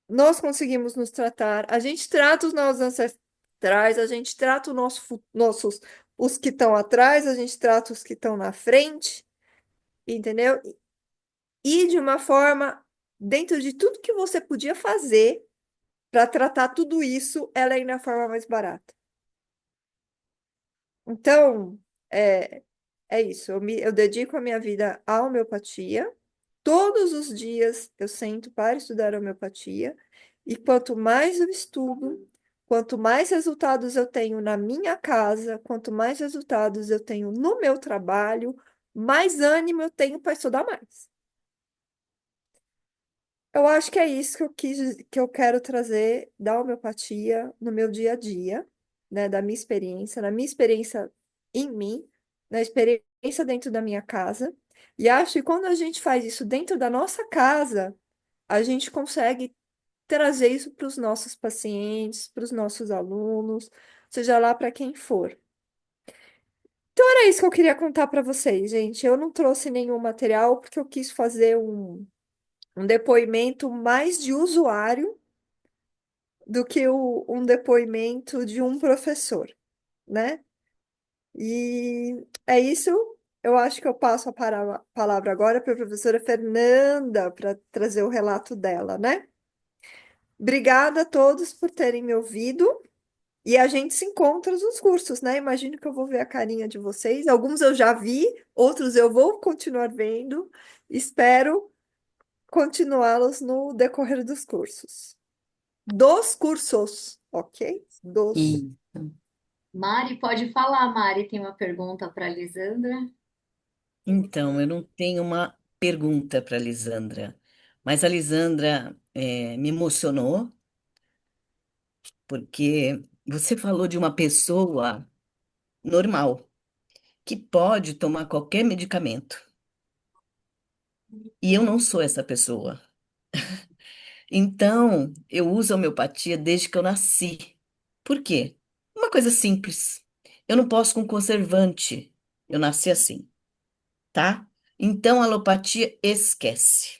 Nós conseguimos nos tratar, a gente trata os nossos ancestrais, a gente trata os que estão atrás, a gente trata os que estão na frente, entendeu? E de uma forma, dentro de tudo que você podia fazer para tratar tudo isso, ela é ainda a forma mais barata. Então, é, é isso. Eu dedico a minha vida à homeopatia. Todos os dias eu sento para estudar homeopatia. E quanto mais eu estudo, quanto mais resultados eu tenho na minha casa, quanto mais resultados eu tenho no meu trabalho, mais ânimo eu tenho para estudar mais. Eu acho que é isso que eu quero trazer da homeopatia no meu dia a dia, né? Da minha experiência, na minha experiência em mim, na experiência dentro da minha casa. E acho que quando a gente faz isso dentro da nossa casa, a gente consegue trazer isso para os nossos pacientes, para os nossos alunos, seja lá para quem for. Então era isso que eu queria contar para vocês, gente. Eu não trouxe nenhum material porque eu quis fazer um depoimento mais de usuário do que um depoimento de um professor, né? E é isso. Eu acho que eu passo a palavra agora para a professora Fernanda para trazer o relato dela, né? Obrigada a todos por terem me ouvido. E a gente se encontra nos cursos, né? Imagino que eu vou ver a carinha de vocês. Alguns eu já vi, outros eu vou continuar vendo. Espero continuá-los no decorrer dos cursos. Dos cursos, ok? Dos.
E
Mari, pode falar, Mari, tem uma pergunta para Lisandra?
Então, eu não tenho uma pergunta para a Lisandra, mas a Lisandra me emocionou porque você falou de uma pessoa normal que pode tomar qualquer medicamento. E eu não sou essa pessoa. Então, eu uso a homeopatia desde que eu nasci. Por quê? Uma coisa simples. Eu não posso com conservante. Eu nasci assim, tá? Então, a alopatia esquece.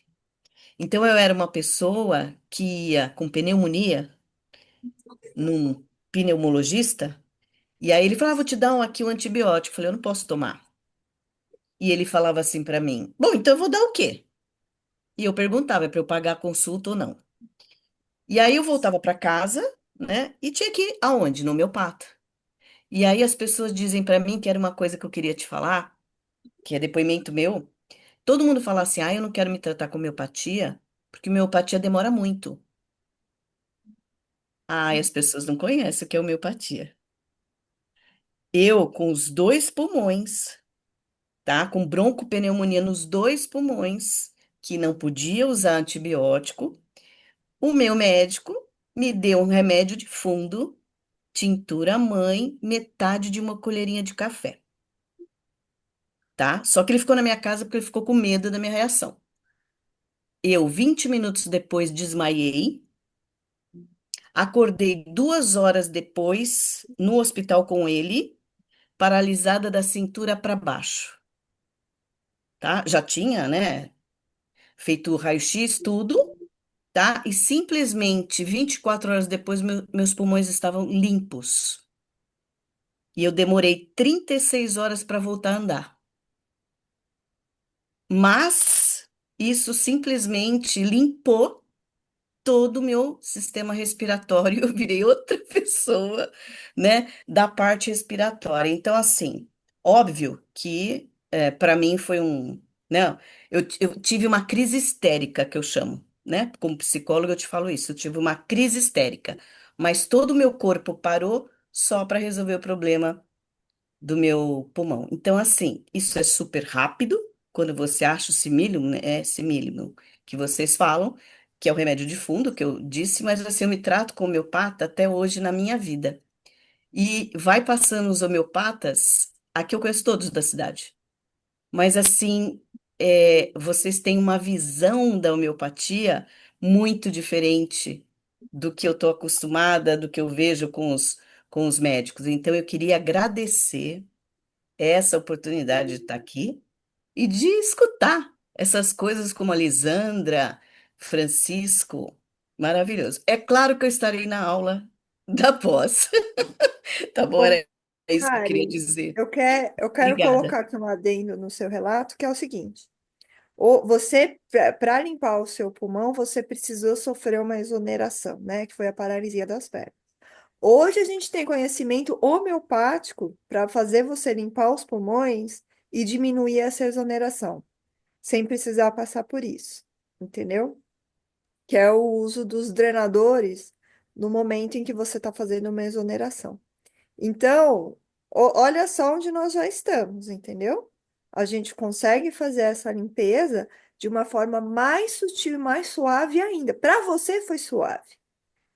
Então, eu era uma pessoa que ia com pneumonia num pneumologista, e aí ele falava, vou te dar aqui um antibiótico. Eu falei, eu não posso tomar. E ele falava assim para mim, bom, então eu vou dar o quê? E eu perguntava, é para eu pagar a consulta ou não? E aí eu voltava para casa, né? E tinha que ir aonde? No homeopata. E aí as pessoas dizem para mim que era uma coisa que eu queria te falar, que é depoimento meu. Todo mundo fala assim: "Ah, eu não quero me tratar com homeopatia, porque homeopatia demora muito". Ah, e as pessoas não conhecem o que é homeopatia. Eu com os dois pulmões, tá? Com broncopneumonia nos dois pulmões, que não podia usar antibiótico, o meu médico me deu um remédio de fundo, tintura mãe, metade de uma colherinha de café, tá? Só que ele ficou na minha casa porque ele ficou com medo da minha reação. Eu, 20 minutos depois, desmaiei, acordei 2 horas depois no hospital com ele, paralisada da cintura para baixo, tá? Já tinha, né, feito o raio-x, tudo, tá? E simplesmente 24 horas depois, meus pulmões estavam limpos. E eu demorei 36 horas para voltar a andar. Mas isso simplesmente limpou todo o meu sistema respiratório, eu virei outra pessoa, né, da parte respiratória. Então, assim, óbvio que para mim foi né, eu tive uma crise histérica, que eu chamo, né, como psicóloga eu te falo isso, eu tive uma crise histérica, mas todo o meu corpo parou só para resolver o problema do meu pulmão. Então, assim, isso é super rápido, quando você acha o similium, né, é similium, que vocês falam, que é o remédio de fundo, que eu disse, mas assim, eu me trato com homeopata até hoje na minha vida. E vai passando os homeopatas, aqui eu conheço todos da cidade, mas assim, vocês têm uma visão da homeopatia muito diferente do que eu estou acostumada, do que eu vejo com os médicos. Então, eu queria agradecer essa oportunidade de estar aqui e de escutar essas coisas como a Lisandra, Francisco, maravilhoso. É claro que eu estarei na aula da pós, tá bom?
Bom,
Era isso que eu queria
Mari,
dizer.
eu quero
Obrigada.
colocar aqui um adendo no seu relato, que é o seguinte: para limpar o seu pulmão, você precisou sofrer uma exoneração, né? Que foi a paralisia das pernas. Hoje a gente tem conhecimento homeopático para fazer você limpar os pulmões e diminuir essa exoneração, sem precisar passar por isso, entendeu? Que é o uso dos drenadores no momento em que você está fazendo uma exoneração. Então, olha só onde nós já estamos, entendeu? A gente consegue fazer essa limpeza de uma forma mais sutil e mais suave ainda. Para você foi suave,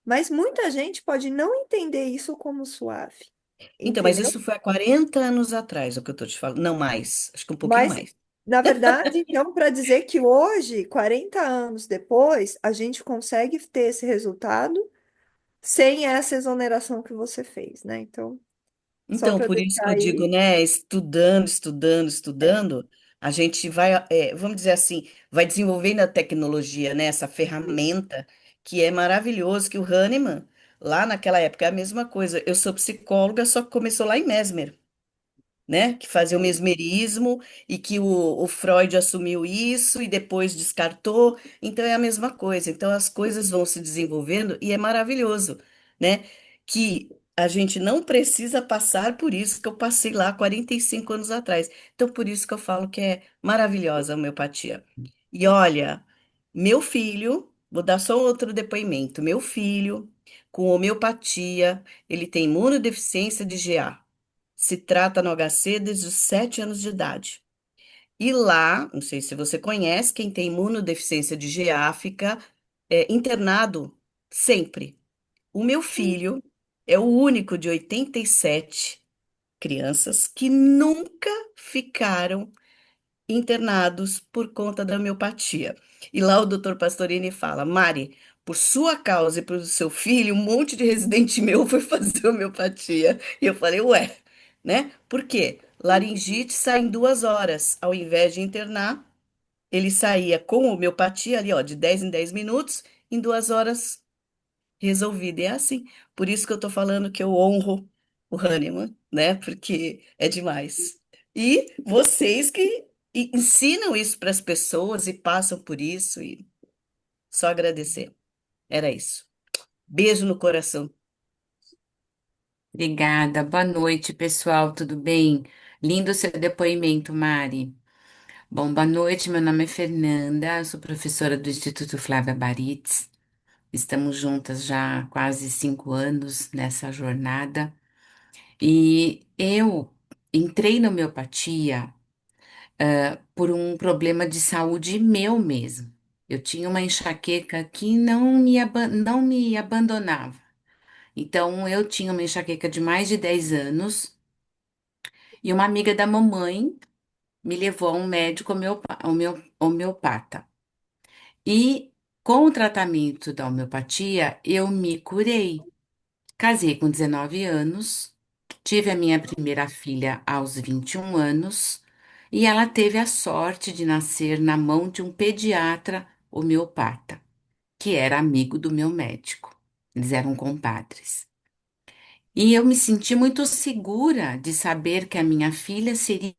mas muita gente pode não entender isso como suave,
Então, mas
entendeu?
isso foi há 40 anos atrás, o que eu tô te falando. Não mais, acho que um pouquinho
Mas,
mais.
na verdade, então, para dizer que hoje, 40 anos depois, a gente consegue ter esse resultado sem essa exoneração que você fez, né? Então, só
Então,
para
por isso que
deixar
eu digo,
aí.
né, estudando, estudando,
É,
estudando, a gente vai, vamos dizer assim, vai desenvolvendo a tecnologia, né, essa
isso.
ferramenta que é maravilhoso, que o Hahnemann, lá naquela época, é a mesma coisa. Eu sou psicóloga, só que começou lá em Mesmer, né, que fazia o mesmerismo e que o Freud assumiu isso e depois descartou, então é a mesma coisa. Então as coisas vão se desenvolvendo e é maravilhoso, né, que a gente não precisa passar por isso que eu passei lá 45 anos atrás. Então por isso que eu falo que é maravilhosa a homeopatia. E olha, meu filho, vou dar só outro depoimento, meu filho, com homeopatia, ele tem imunodeficiência de GA. Se trata no HC desde os 7 anos de idade. E lá, não sei se você conhece, quem tem imunodeficiência de GA fica internado sempre. O meu filho é o único de 87 crianças que nunca ficaram internados por conta da homeopatia. E lá o doutor Pastorini fala, Mari, por sua causa e por seu filho, um monte de residente meu foi fazer homeopatia. E eu falei, ué, né? Por quê? Laringite sai em 2 horas. Ao invés de internar, ele saía com homeopatia ali, ó, de 10 em 10 minutos, em 2 horas resolvido. E é assim. Por isso que eu tô falando que eu honro o Hahnemann, né? Porque é demais. E vocês que ensinam isso para as pessoas e passam por isso, e só agradecer. Era isso. Beijo no coração.
Obrigada. Boa noite, pessoal. Tudo bem? Lindo seu depoimento, Mari. Bom, boa noite. Meu nome é Fernanda, eu sou professora do Instituto Flávia Baritz. Estamos juntas já há quase 5 anos nessa jornada. E eu entrei na homeopatia, por um problema de saúde meu mesmo. Eu tinha uma enxaqueca que não me abandonava. Então, eu tinha uma enxaqueca de mais de 10 anos e uma amiga da mamãe me levou a um médico homeopata. E com o tratamento da homeopatia, eu me curei. Casei com 19 anos, tive a minha primeira filha aos 21 anos e ela teve a sorte de nascer na mão de um pediatra homeopata, que era amigo do meu médico. Eles eram compadres. E eu me senti muito segura de saber que a minha filha seria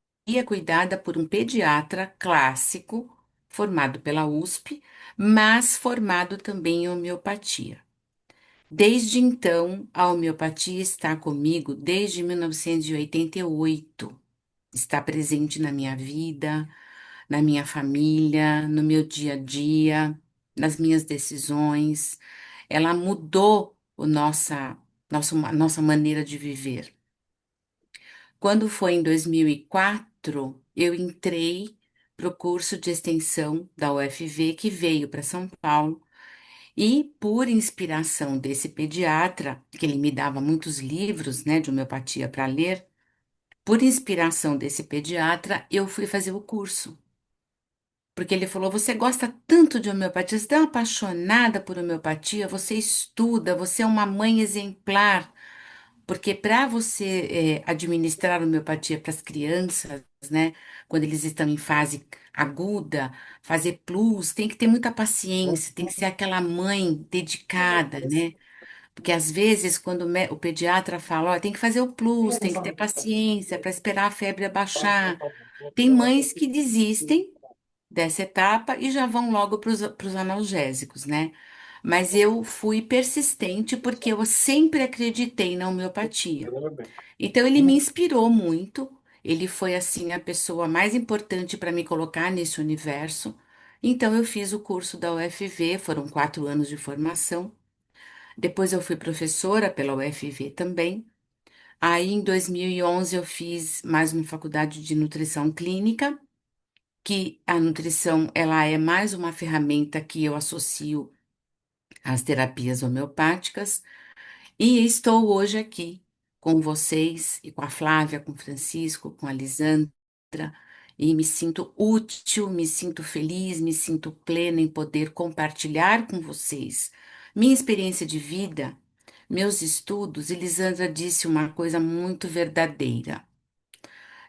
cuidada por um pediatra clássico, formado pela USP, mas formado também em homeopatia. Desde então, a homeopatia está comigo desde 1988. Está presente na minha vida, na minha família, no meu dia a dia, nas minhas decisões. Ela mudou nossa maneira de viver. Quando foi em 2004, eu entrei para o curso de extensão da UFV, que veio para São Paulo, e por inspiração desse pediatra, que ele me dava muitos livros, né, de homeopatia para ler, por inspiração desse pediatra, eu fui fazer o curso. Porque ele falou: Você gosta tanto de homeopatia, você é tão apaixonada por homeopatia, você estuda, você é uma mãe exemplar. Porque para você administrar homeopatia para as crianças, né, quando eles estão em fase aguda, fazer plus, tem que ter muita paciência, tem que ser aquela mãe dedicada, né? Porque às vezes, quando o pediatra fala, ó, tem que fazer o plus, tem que ter paciência para esperar a febre abaixar. Tem mães que desistem dessa etapa e já vão logo para os analgésicos, né? Mas eu fui persistente porque eu sempre acreditei na homeopatia. Então ele me inspirou muito. Ele foi assim a pessoa mais importante para me colocar nesse universo. Então eu fiz o curso da UFV, foram 4 anos de formação. Depois eu fui professora pela UFV também. Aí em 2011 eu fiz mais uma faculdade de nutrição clínica que a nutrição ela é mais uma ferramenta que eu associo às terapias homeopáticas e estou hoje aqui com vocês e com a Flávia, com o Francisco, com a Lisandra e me sinto útil, me sinto feliz, me sinto plena em poder compartilhar com vocês minha experiência de vida, meus estudos. E Lisandra disse uma coisa muito verdadeira.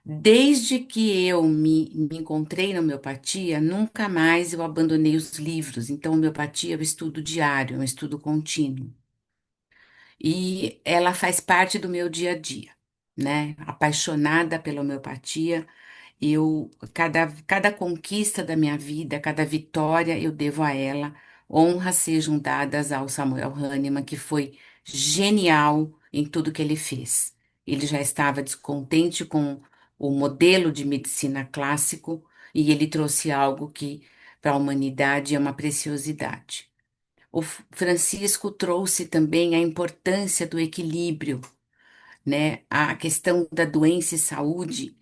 Desde que eu me encontrei na homeopatia, nunca mais eu abandonei os livros. Então, homeopatia é um estudo diário, é um estudo contínuo. E ela faz parte do meu dia a dia, né? Apaixonada pela homeopatia, cada conquista da minha vida, cada vitória eu devo a ela. Honras sejam dadas ao Samuel Hahnemann, que foi genial em tudo que ele fez. Ele já estava descontente com o modelo de medicina clássico e ele trouxe algo que para a humanidade é uma preciosidade. O Francisco trouxe também a importância do equilíbrio, né? A questão da doença e saúde.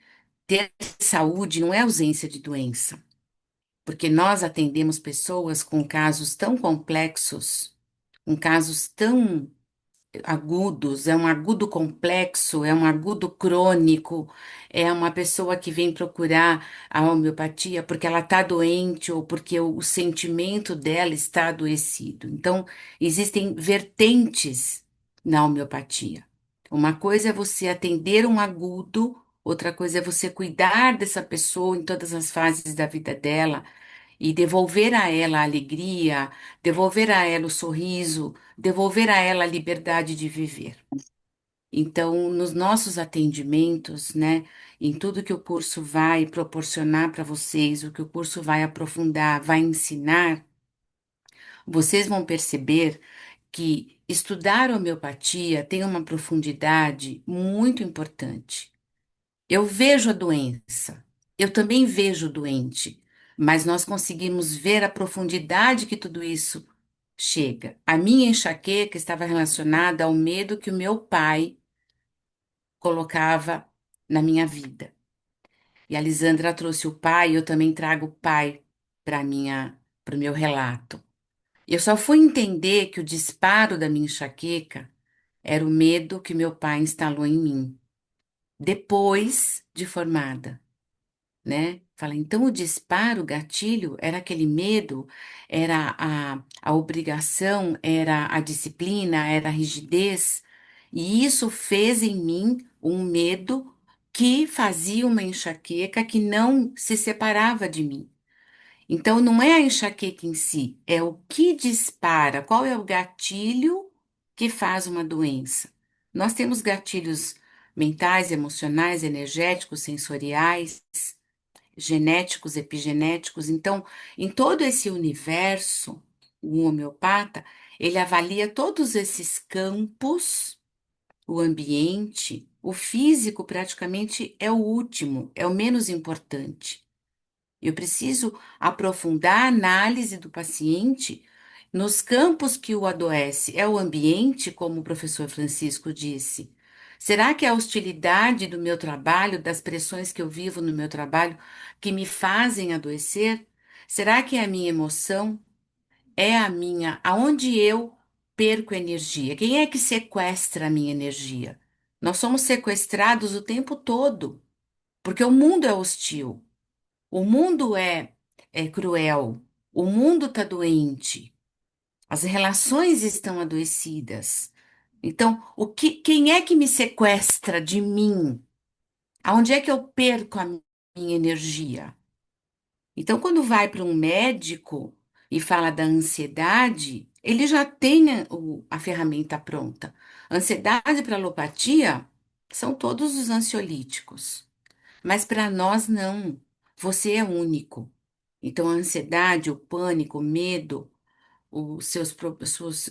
Ter saúde não é ausência de doença, porque nós atendemos pessoas com casos tão complexos, com casos tão agudos, é um agudo complexo, é um agudo crônico, é uma pessoa que vem procurar a homeopatia porque ela está doente ou porque o sentimento dela está adoecido. Então, existem vertentes na homeopatia. Uma coisa é você atender um agudo, outra coisa é você cuidar dessa pessoa em todas as fases da vida dela e devolver a ela a alegria, devolver a ela o sorriso, devolver a ela a liberdade de viver. Então, nos nossos atendimentos, né, em tudo que o curso vai proporcionar para vocês, o que o curso vai aprofundar, vai ensinar, vocês vão perceber que estudar homeopatia tem uma profundidade muito importante. Eu vejo a doença, eu também vejo o doente, mas nós conseguimos ver a profundidade que tudo isso chega. A minha enxaqueca estava relacionada ao medo que o meu pai colocava na minha vida. E a Lisandra trouxe o pai, eu também trago o pai para o meu relato. Eu só fui entender que o disparo da minha enxaqueca era o medo que meu pai instalou em mim, depois de formada. Né? Fala, então o disparo, o gatilho, era aquele medo, era a obrigação, era a disciplina, era a rigidez, e isso fez em mim um medo que fazia uma enxaqueca que não se separava de mim. Então não é a enxaqueca em si, é o que dispara, qual é o gatilho que faz uma doença. Nós temos gatilhos mentais, emocionais, energéticos, sensoriais, genéticos, epigenéticos. Então, em todo esse universo, o homeopata, ele avalia todos esses campos, o ambiente, o físico praticamente é o último, é o menos importante. Eu preciso aprofundar a análise do paciente nos campos que o adoece. É o ambiente, como o professor Francisco disse. Será que é a hostilidade do meu trabalho, das pressões que eu vivo no meu trabalho, que me fazem adoecer? Será que é a minha emoção? É a minha, aonde eu perco energia? Quem é que sequestra a minha energia? Nós somos sequestrados o tempo todo, porque o mundo é hostil. O mundo é cruel, o mundo está doente, as relações estão adoecidas. Então, quem é que me sequestra de mim? Aonde é que eu perco a minha energia? Então, quando vai para um médico e fala da ansiedade, ele já tem a ferramenta pronta. Ansiedade para alopatia são todos os ansiolíticos. Mas para nós não. Você é único. Então a ansiedade, o pânico, o medo,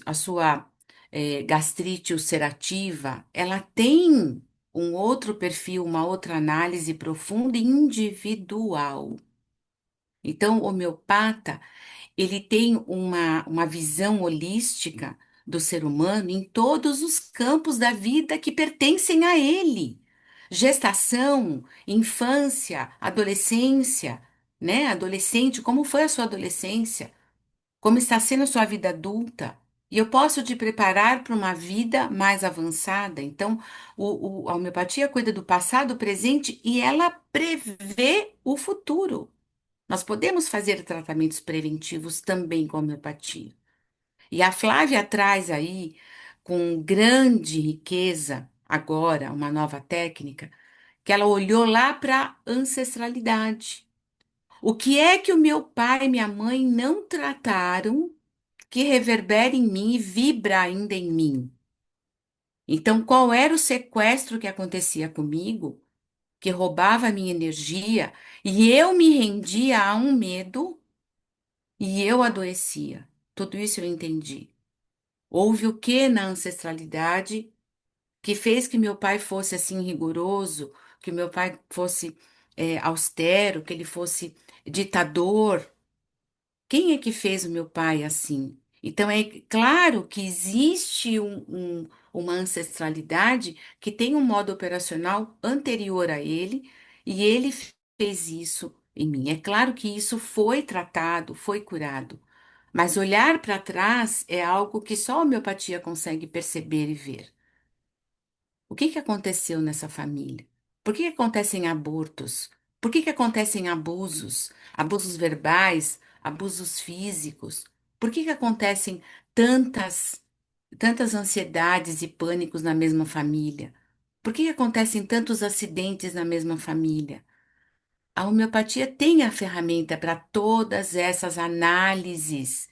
a sua gastrite ulcerativa, ela tem um outro perfil, uma outra análise profunda e individual. Então, o homeopata, ele tem uma visão holística do ser humano em todos os campos da vida que pertencem a ele. Gestação, infância, adolescência, né? Adolescente, como foi a sua adolescência? Como está sendo a sua vida adulta? E eu posso te preparar para uma vida mais avançada. Então, a homeopatia cuida do passado, do presente e ela prevê o futuro. Nós podemos fazer tratamentos preventivos também com a homeopatia. E a Flávia traz aí, com grande riqueza, agora, uma nova técnica, que ela olhou lá para a ancestralidade. O que é que o meu pai e minha mãe não trataram que reverbera em mim e vibra ainda em mim? Então, qual era o sequestro que acontecia comigo, que roubava a minha energia, e eu me rendia a um medo e eu adoecia? Tudo isso eu entendi. Houve o que na ancestralidade que fez que meu pai fosse assim rigoroso, que meu pai fosse austero, que ele fosse ditador? Quem é que fez o meu pai assim? Então é claro que existe uma ancestralidade que tem um modo operacional anterior a ele e ele fez isso em mim. É claro que isso foi tratado, foi curado, mas olhar para trás é algo que só a homeopatia consegue perceber e ver. O que que aconteceu nessa família? Por que que acontecem abortos? Por que que acontecem abusos? Abusos verbais, abusos físicos? Por que que acontecem tantas ansiedades e pânicos na mesma família? Por que que acontecem tantos acidentes na mesma família? A homeopatia tem a ferramenta para todas essas análises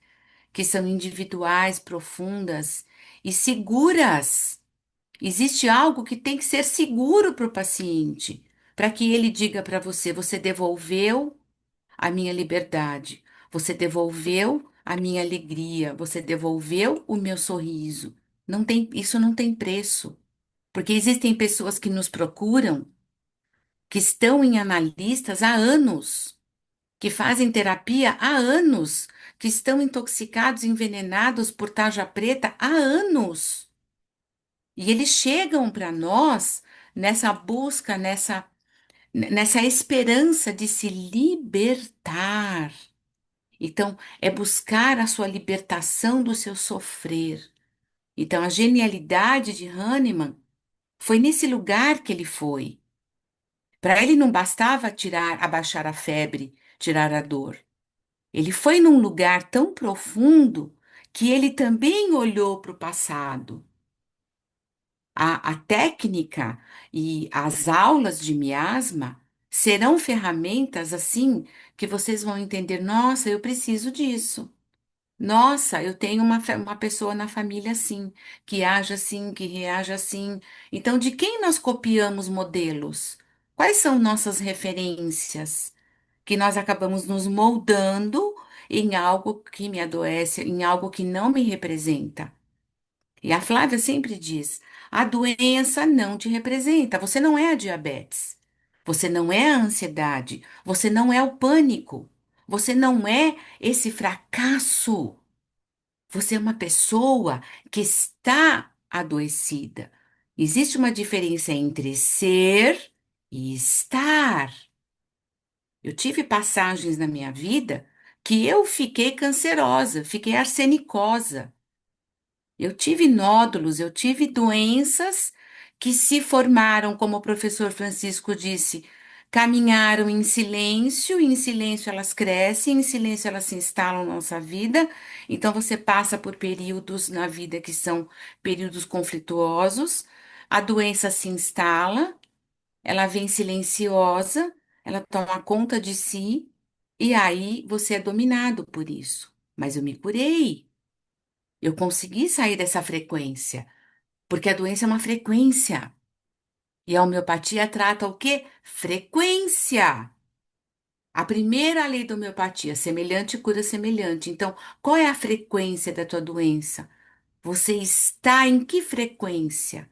que são individuais, profundas e seguras. Existe algo que tem que ser seguro para o paciente, para que ele diga para você: você devolveu a minha liberdade, você devolveu a minha alegria, você devolveu o meu sorriso. Não tem, isso não tem preço, porque existem pessoas que nos procuram, que estão em analistas há anos, que fazem terapia há anos, que estão intoxicados, envenenados por tarja preta há anos. E eles chegam para nós nessa busca, nessa esperança de se libertar. Então, é buscar a sua libertação do seu sofrer. Então, a genialidade de Hahnemann foi nesse lugar que ele foi. Para ele não bastava tirar, abaixar a febre, tirar a dor. Ele foi num lugar tão profundo que ele também olhou para o passado. A técnica e as aulas de miasma serão ferramentas assim que vocês vão entender: nossa, eu preciso disso. Nossa, eu tenho uma pessoa na família assim, que age assim, que reage assim. Então, de quem nós copiamos modelos? Quais são nossas referências? Que nós acabamos nos moldando em algo que me adoece, em algo que não me representa. E a Flávia sempre diz: a doença não te representa. Você não é a diabetes. Você não é a ansiedade. Você não é o pânico. Você não é esse fracasso. Você é uma pessoa que está adoecida. Existe uma diferença entre ser e estar. Eu tive passagens na minha vida que eu fiquei cancerosa, fiquei arsenicosa. Eu tive nódulos, eu tive doenças que se formaram, como o professor Francisco disse, caminharam em silêncio elas crescem, em silêncio elas se instalam na nossa vida. Então você passa por períodos na vida que são períodos conflituosos, a doença se instala, ela vem silenciosa, ela toma conta de si, e aí você é dominado por isso. Mas eu me curei. Eu consegui sair dessa frequência, porque a doença é uma frequência. E a homeopatia trata o quê? Frequência. A primeira lei da homeopatia, semelhante cura semelhante. Então, qual é a frequência da tua doença? Você está em que frequência?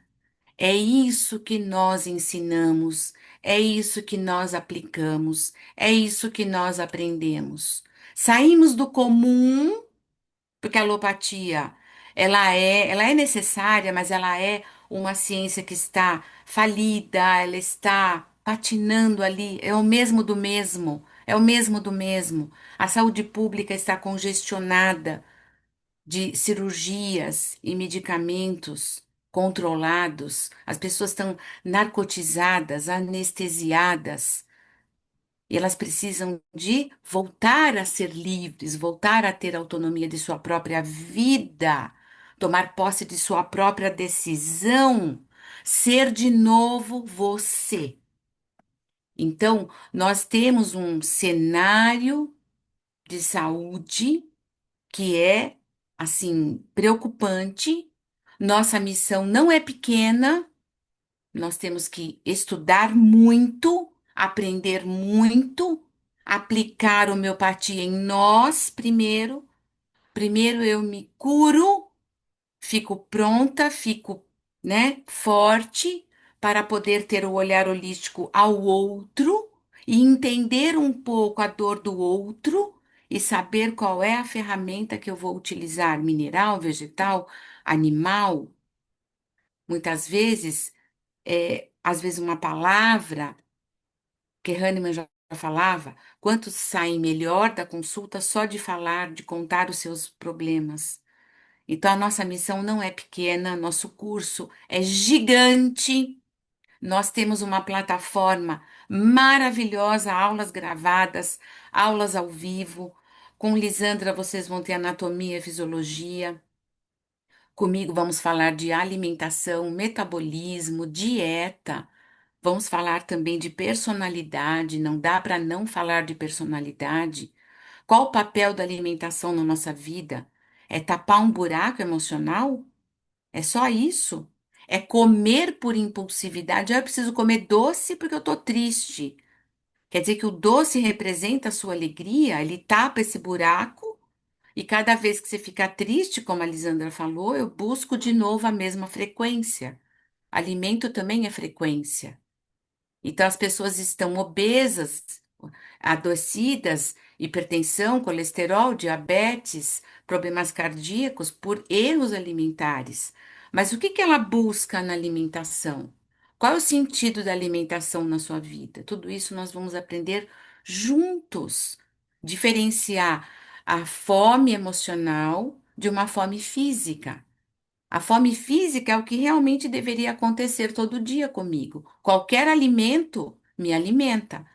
É isso que nós ensinamos, é isso que nós aplicamos, é isso que nós aprendemos. Saímos do comum. Porque a alopatia, ela é necessária, mas ela é uma ciência que está falida, ela está patinando ali, é o mesmo do mesmo. é o mesmo do mesmo. A saúde pública está congestionada de cirurgias e medicamentos controlados, as pessoas estão narcotizadas, anestesiadas, e elas precisam de voltar a ser livres, voltar a ter autonomia de sua própria vida, tomar posse de sua própria decisão, ser de novo você. Então, nós temos um cenário de saúde que é, assim, preocupante. Nossa missão não é pequena, nós temos que estudar muito, aprender muito, aplicar homeopatia em nós primeiro. Primeiro eu me curo, fico pronta, fico, né, forte para poder ter o olhar holístico ao outro e entender um pouco a dor do outro e saber qual é a ferramenta que eu vou utilizar, mineral, vegetal, animal. Muitas vezes, às vezes uma palavra que Hahnemann já falava, quantos saem melhor da consulta só de falar, de contar os seus problemas. Então, a nossa missão não é pequena, nosso curso é gigante. Nós temos uma plataforma maravilhosa, aulas gravadas, aulas ao vivo. Com Lisandra, vocês vão ter anatomia e fisiologia. Comigo, vamos falar de alimentação, metabolismo, dieta. Vamos falar também de personalidade. Não dá para não falar de personalidade. Qual o papel da alimentação na nossa vida? É tapar um buraco emocional? É só isso? É comer por impulsividade? Ah, eu preciso comer doce porque eu estou triste. Quer dizer que o doce representa a sua alegria? Ele tapa esse buraco e cada vez que você fica triste, como a Lisandra falou, eu busco de novo a mesma frequência. Alimento também é frequência. Então as pessoas estão obesas, adoecidas, hipertensão, colesterol, diabetes, problemas cardíacos por erros alimentares. Mas o que que ela busca na alimentação? Qual é o sentido da alimentação na sua vida? Tudo isso nós vamos aprender juntos. Diferenciar a fome emocional de uma fome física. A fome física é o que realmente deveria acontecer todo dia comigo. Qualquer alimento me alimenta.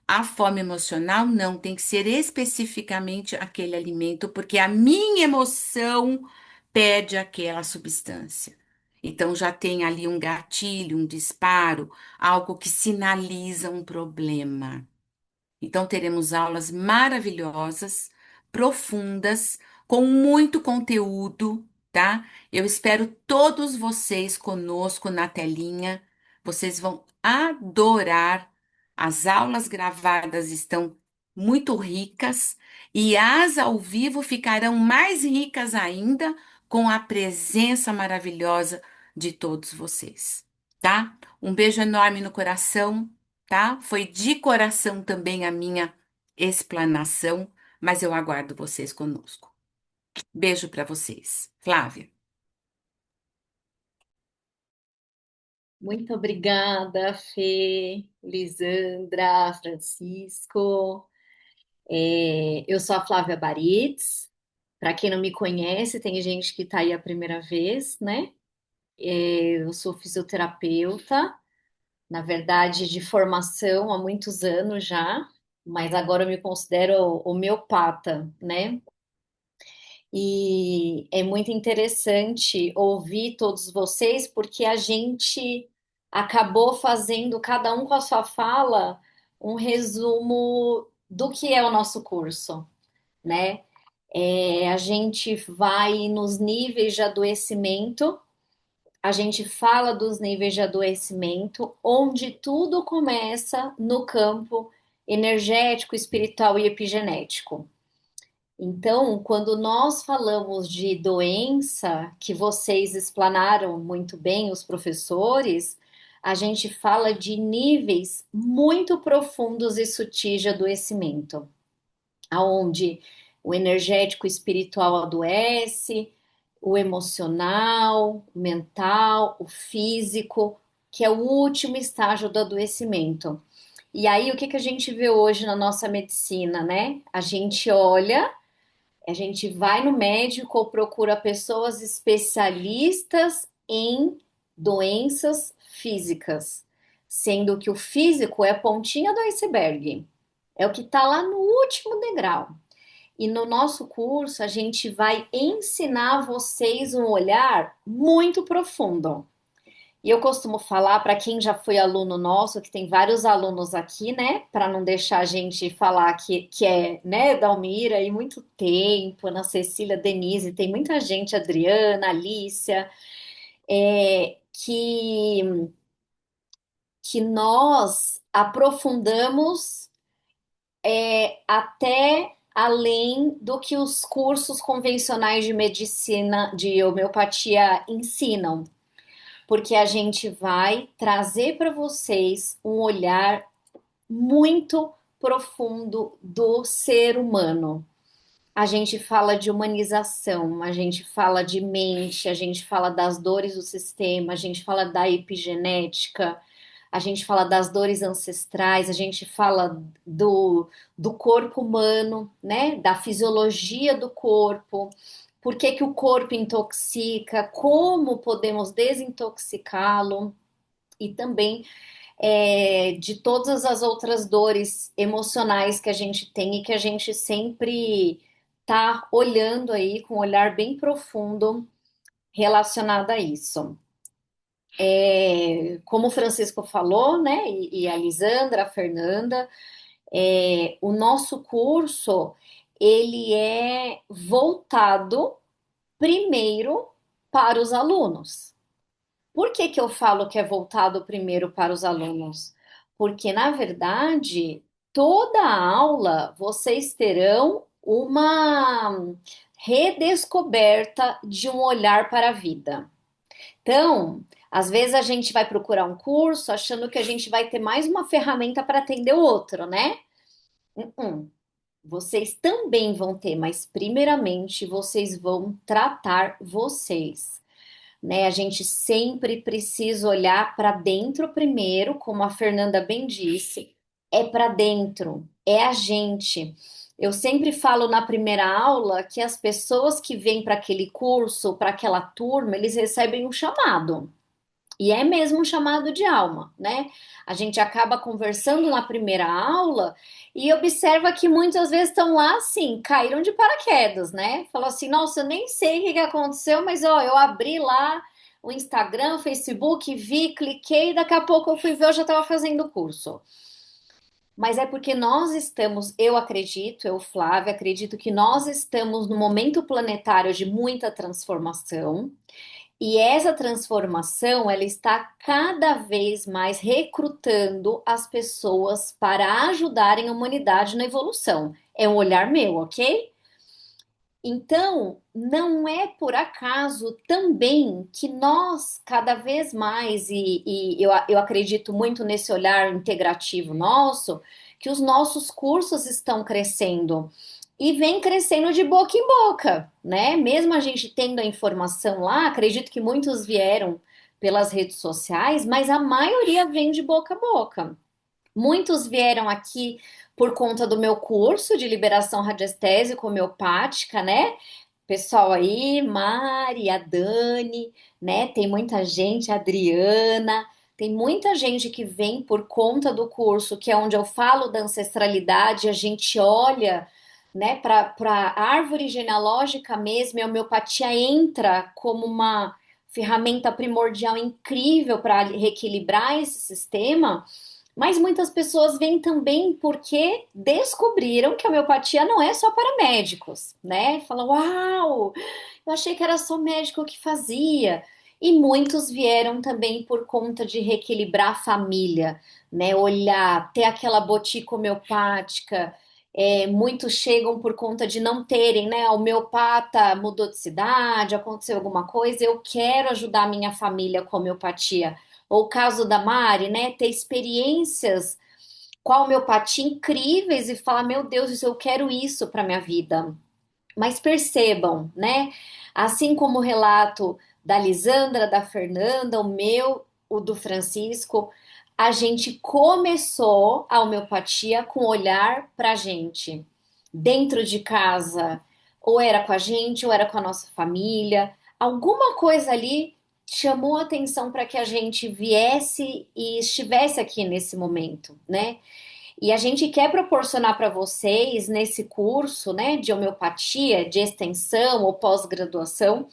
A fome emocional não tem que ser especificamente aquele alimento, porque a minha emoção pede aquela substância. Então já tem ali um gatilho, um disparo, algo que sinaliza um problema. Então, teremos aulas maravilhosas, profundas, com muito conteúdo, tá? Eu espero todos vocês conosco na telinha. Vocês vão adorar. As aulas gravadas estão muito ricas e as ao vivo ficarão mais ricas ainda com a presença maravilhosa de todos vocês, tá? Um beijo enorme no coração, tá? Foi de coração também a minha explanação, mas eu aguardo vocês conosco. Beijo para vocês. Flávia.
Muito obrigada, Fê, Lisandra, Francisco. Eu sou a Flávia Baritz. Para quem não me conhece, tem gente que está aí a primeira vez, né? Eu sou fisioterapeuta, na verdade, de formação há muitos anos já, mas agora eu me considero homeopata, né? E é muito interessante ouvir todos vocês, porque a gente acabou fazendo, cada um com a sua fala, um resumo do que é o nosso curso, né? A gente vai nos níveis de adoecimento, a gente fala dos níveis de adoecimento, onde tudo começa no campo energético, espiritual e epigenético. Então, quando nós falamos de doença, que vocês explanaram muito bem, os professores, a gente fala de níveis muito profundos e sutis de adoecimento, aonde o energético espiritual adoece, o emocional, o mental, o físico, que é o último estágio do adoecimento. E aí, o que que a gente vê hoje na nossa medicina, né? A gente olha, a gente vai no médico ou procura pessoas especialistas em doenças físicas, sendo que o físico é a pontinha do iceberg, é o que está lá no último degrau. E no nosso curso, a gente vai ensinar vocês um olhar muito profundo. E eu costumo falar para quem já foi aluno nosso, que tem vários alunos aqui, né? Para não deixar a gente falar que é, né, Dalmira, e muito tempo, Ana Cecília, Denise, tem muita gente, Adriana, Alícia, que nós aprofundamos até além do que os cursos convencionais de medicina, de homeopatia ensinam, porque a gente vai trazer para vocês um olhar muito profundo do ser humano. A gente fala de humanização, a gente fala de mente, a gente fala das dores do sistema, a gente fala da epigenética, a gente fala das dores ancestrais, a gente fala do corpo humano, né? Da fisiologia do corpo, por que que o corpo intoxica, como podemos desintoxicá-lo e também de todas as outras dores emocionais que a gente tem e que a gente sempre tá olhando aí com um olhar bem profundo relacionado a isso. Como o Francisco falou, né, e a Lisandra, a Fernanda, o nosso curso ele é voltado primeiro para os alunos. Por que que eu falo que é voltado primeiro para os alunos? Porque, na verdade, toda aula vocês terão uma redescoberta de um olhar para a vida. Então, às vezes a gente vai procurar um curso achando que a gente vai ter mais uma ferramenta para atender o outro, né? Uh-uh. Vocês também vão ter, mas primeiramente vocês vão tratar vocês, né? A gente sempre precisa olhar para dentro primeiro, como a Fernanda bem disse, é para dentro, é a gente. Eu sempre falo na primeira aula que as pessoas que vêm para aquele curso, para aquela turma, eles recebem um chamado. E é mesmo um chamado de alma, né? A gente acaba conversando na primeira aula e observa que muitas vezes estão lá assim, caíram de paraquedas, né? Falou assim, nossa, eu nem sei o que que aconteceu, mas ó, eu abri lá o Instagram, o Facebook, vi, cliquei, e daqui a pouco eu fui ver, eu já estava fazendo o curso. Mas é porque nós estamos, eu acredito, eu, Flávia, acredito que nós estamos no momento planetário de muita transformação. E essa transformação, ela está cada vez mais recrutando as pessoas para ajudarem a humanidade na evolução. É um olhar meu, ok? Então, não é por acaso também que nós, cada vez mais, e eu acredito muito nesse olhar integrativo nosso, que os nossos cursos estão crescendo e vem crescendo de boca em boca, né? Mesmo a gente tendo a informação lá, acredito que muitos vieram pelas redes sociais, mas a maioria vem de boca a boca. Muitos vieram aqui por conta do meu curso de liberação radiestésica homeopática, né? Pessoal aí, Mari, a Dani, né? Tem muita gente, a Adriana, tem muita gente que vem por conta do curso, que é onde eu falo da ancestralidade, a gente olha, né, para a árvore genealógica mesmo, e a homeopatia entra como uma ferramenta primordial incrível para reequilibrar esse sistema. Mas muitas pessoas vêm também porque descobriram que a homeopatia não é só para médicos, né? Falam, uau, eu achei que era só médico que fazia. E muitos vieram também por conta de reequilibrar a família, né? Olhar, ter aquela botica homeopática. Muitos chegam por conta de não terem, né? A homeopata mudou de cidade, aconteceu alguma coisa, eu quero ajudar a minha família com a homeopatia. Ou o caso da Mari, né? Ter experiências com a homeopatia incríveis e falar, meu Deus, eu quero isso para minha vida. Mas percebam, né? Assim como o relato da Lisandra, da Fernanda, o meu, o do Francisco, a gente começou a homeopatia com olhar para a gente. Dentro de casa, ou era com a gente, ou era com a nossa família. Alguma coisa ali chamou a atenção para que a gente viesse e estivesse aqui nesse momento, né? E a gente quer proporcionar para vocês, nesse curso, né, de homeopatia, de extensão ou pós-graduação,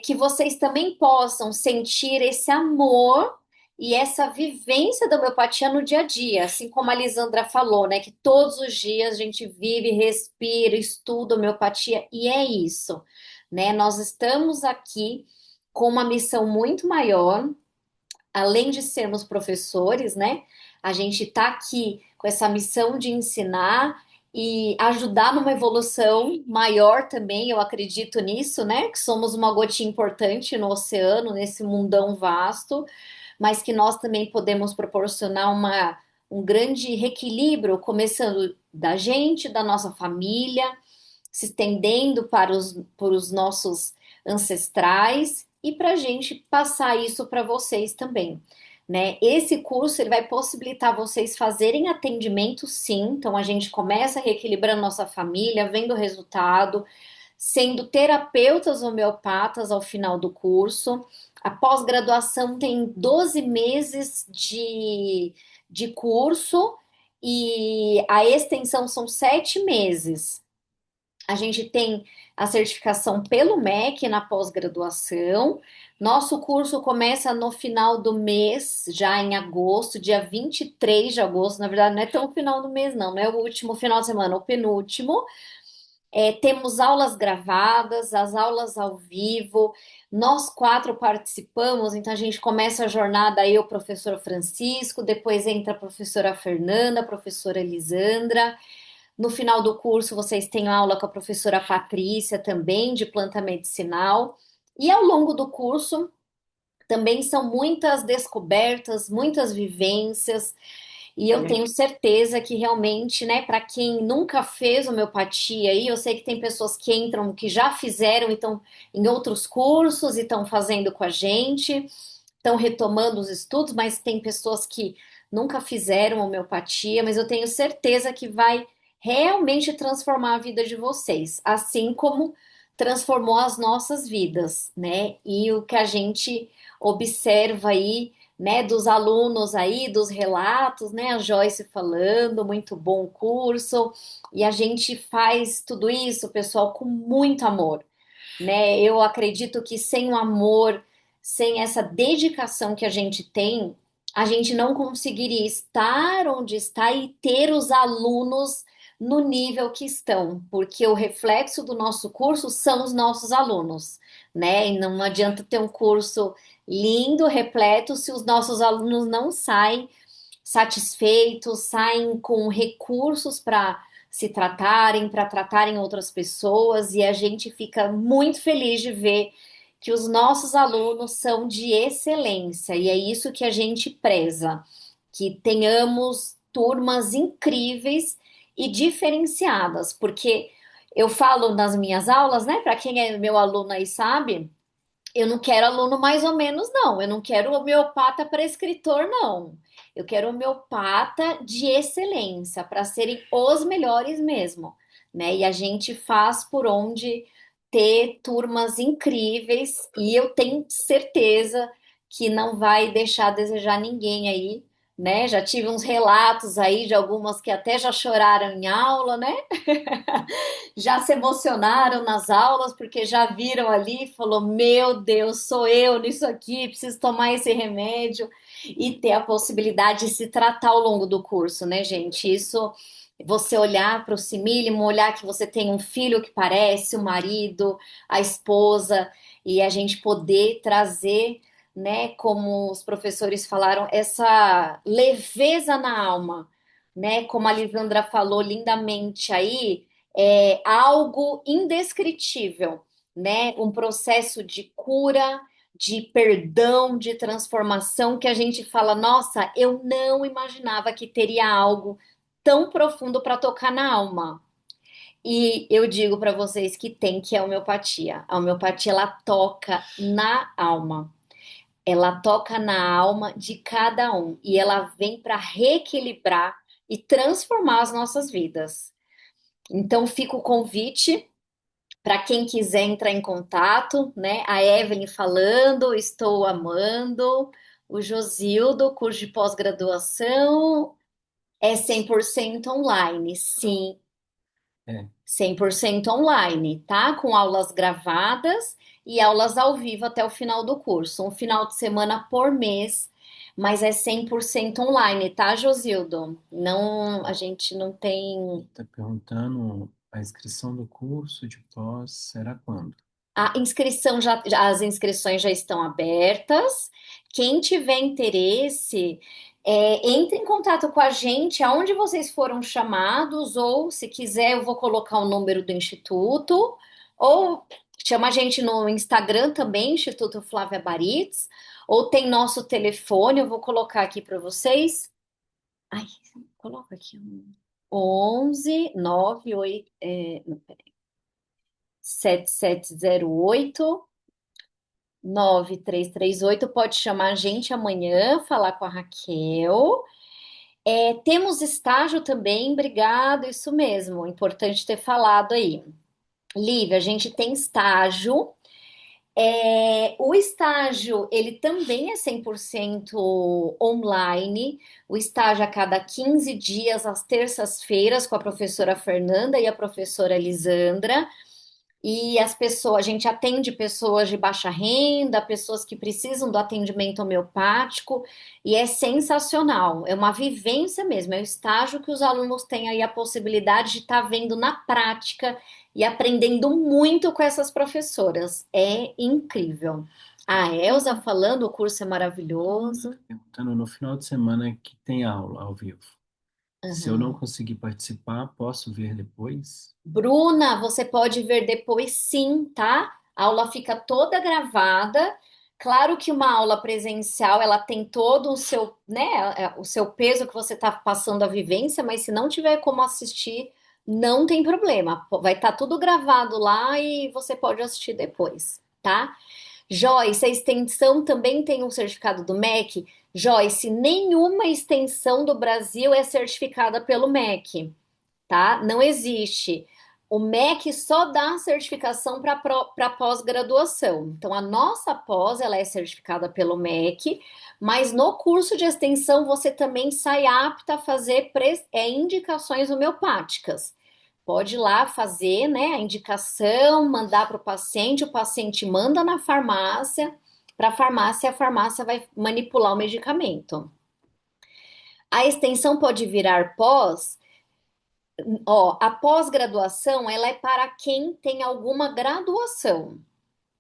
que vocês também possam sentir esse amor e essa vivência da homeopatia no dia a dia, assim como a Lisandra falou, né? Que todos os dias a gente vive, respira, estuda homeopatia, e é isso, né? Nós estamos aqui com uma missão muito maior, além de sermos professores, né? A gente está aqui com essa missão de ensinar e ajudar numa evolução maior também, eu acredito nisso, né? Que somos uma gotinha importante no oceano, nesse mundão vasto, mas que nós também podemos proporcionar um grande reequilíbrio, começando da gente, da nossa família, se estendendo para os nossos ancestrais e para a gente passar isso para vocês também, né? Esse curso ele vai possibilitar vocês fazerem atendimento, sim. Então a gente começa reequilibrando nossa família, vendo o resultado, sendo terapeutas homeopatas ao final do curso. A pós-graduação tem 12 meses de curso e a extensão são 7 meses. A gente tem a certificação pelo MEC na pós-graduação. Nosso curso começa no final do mês, já em agosto, dia 23 de agosto. Na verdade, não é tão final do mês, não é o último final de semana, é o penúltimo. Temos aulas gravadas, as aulas ao vivo. Nós quatro participamos, então a gente começa a jornada aí, o professor Francisco, depois entra a professora Fernanda, a professora Elisandra. No final do curso, vocês têm aula com a professora Patrícia também, de planta medicinal. E ao longo do curso, também são muitas descobertas, muitas vivências. E eu tenho certeza que realmente, né, para quem nunca fez homeopatia aí, eu sei que tem pessoas que entram, que já fizeram, então, em outros cursos e estão fazendo com a gente, estão retomando os estudos, mas tem pessoas que nunca fizeram homeopatia, mas eu tenho certeza que vai realmente transformar a vida de vocês, assim como transformou as nossas vidas, né? E o que a gente observa aí, né, dos alunos aí, dos relatos, né, a Joyce falando, muito bom o curso, e a gente faz tudo isso, pessoal, com muito amor, né? Eu acredito que sem o amor, sem essa dedicação que a gente tem, a gente não conseguiria estar onde está e ter os alunos no nível que estão, porque o reflexo do nosso curso são os nossos alunos, né? E não adianta ter um curso lindo, repleto, se os nossos alunos não saem satisfeitos, saem com recursos para se tratarem, para tratarem outras pessoas, e a gente fica muito feliz de ver que os nossos alunos são de excelência, e é isso que a gente preza, que tenhamos turmas incríveis e diferenciadas, porque eu falo nas minhas aulas, né? Para quem é meu aluno aí sabe, eu não quero aluno mais ou menos, não. Eu não quero homeopata para escritor, não. Eu quero homeopata de excelência, para serem os melhores mesmo, né? E a gente faz por onde ter turmas incríveis e eu tenho certeza que não vai deixar a desejar ninguém aí, né? Já tive uns relatos aí de algumas que até já choraram em aula, né? Já se emocionaram nas aulas porque já viram ali e falou: Meu Deus, sou eu nisso aqui, preciso tomar esse remédio e ter a possibilidade de se tratar ao longo do curso, né, gente? Isso, você olhar para o simílimo, olhar que você tem um filho que parece, o marido, a esposa, e a gente poder trazer, né, como os professores falaram, essa leveza na alma, né? Como a Lisandra falou lindamente aí, é algo indescritível, né? Um processo de cura, de perdão, de transformação que a gente fala, nossa, eu não imaginava que teria algo tão profundo para tocar na alma. E eu digo para vocês que tem, que é a homeopatia. A homeopatia ela toca na alma. Ela toca na alma de cada um e ela vem para reequilibrar e transformar as nossas vidas. Então, fica o convite para quem quiser entrar em contato, né? A Evelyn falando, estou amando. O Josildo, curso de pós-graduação, é 100% online, sim,
É.
100% online, tá? Com aulas gravadas e aulas ao vivo até o final do curso. Um final de semana por mês, mas é 100% online, tá, Josildo? Não, a gente não tem.
Está perguntando a inscrição do curso de pós será quando?
As inscrições já estão abertas. Quem tiver interesse, entre em contato com a gente, aonde vocês foram chamados, ou se quiser, eu vou colocar o número do Instituto, ou chama a gente no Instagram também, Instituto Flávia Baritz, ou tem nosso telefone, eu vou colocar aqui para vocês. Ai, coloca aqui 11 98 7708 9338. Pode chamar a gente amanhã, falar com a Raquel. Temos estágio também, obrigado, isso mesmo, importante ter falado aí. Lívia, a gente tem estágio. O estágio, ele também é 100% online. O estágio a cada 15 dias, às terças-feiras, com a professora Fernanda e a professora Lisandra. E as pessoas, a gente atende pessoas de baixa renda, pessoas que precisam do atendimento homeopático, e é sensacional, é uma vivência mesmo, é o estágio que os alunos têm aí a possibilidade de estar vendo na prática e aprendendo muito com essas professoras. É incrível. A Elza falando, o curso é maravilhoso.
Perguntando no final de semana que tem aula ao vivo. Se eu não
Uhum.
conseguir participar, posso ver depois?
Bruna, você pode ver depois sim, tá? A aula fica toda gravada. Claro que uma aula presencial, ela tem todo o seu, né, o seu peso que você está passando a vivência, mas se não tiver como assistir, não tem problema. Vai estar tudo gravado lá e você pode assistir depois, tá? Joyce, a extensão também tem um certificado do MEC. Joyce, nenhuma extensão do Brasil é certificada pelo MEC, tá? Não existe. O MEC só dá certificação para pós-graduação. Então, a nossa pós, ela é certificada pelo MEC, mas no curso de extensão você também sai apta a fazer indicações homeopáticas. Pode ir lá fazer, né, a indicação, mandar para o paciente manda na farmácia, para a farmácia vai manipular o medicamento. A extensão pode virar pós. Ó, a pós-graduação, ela é para quem tem alguma graduação,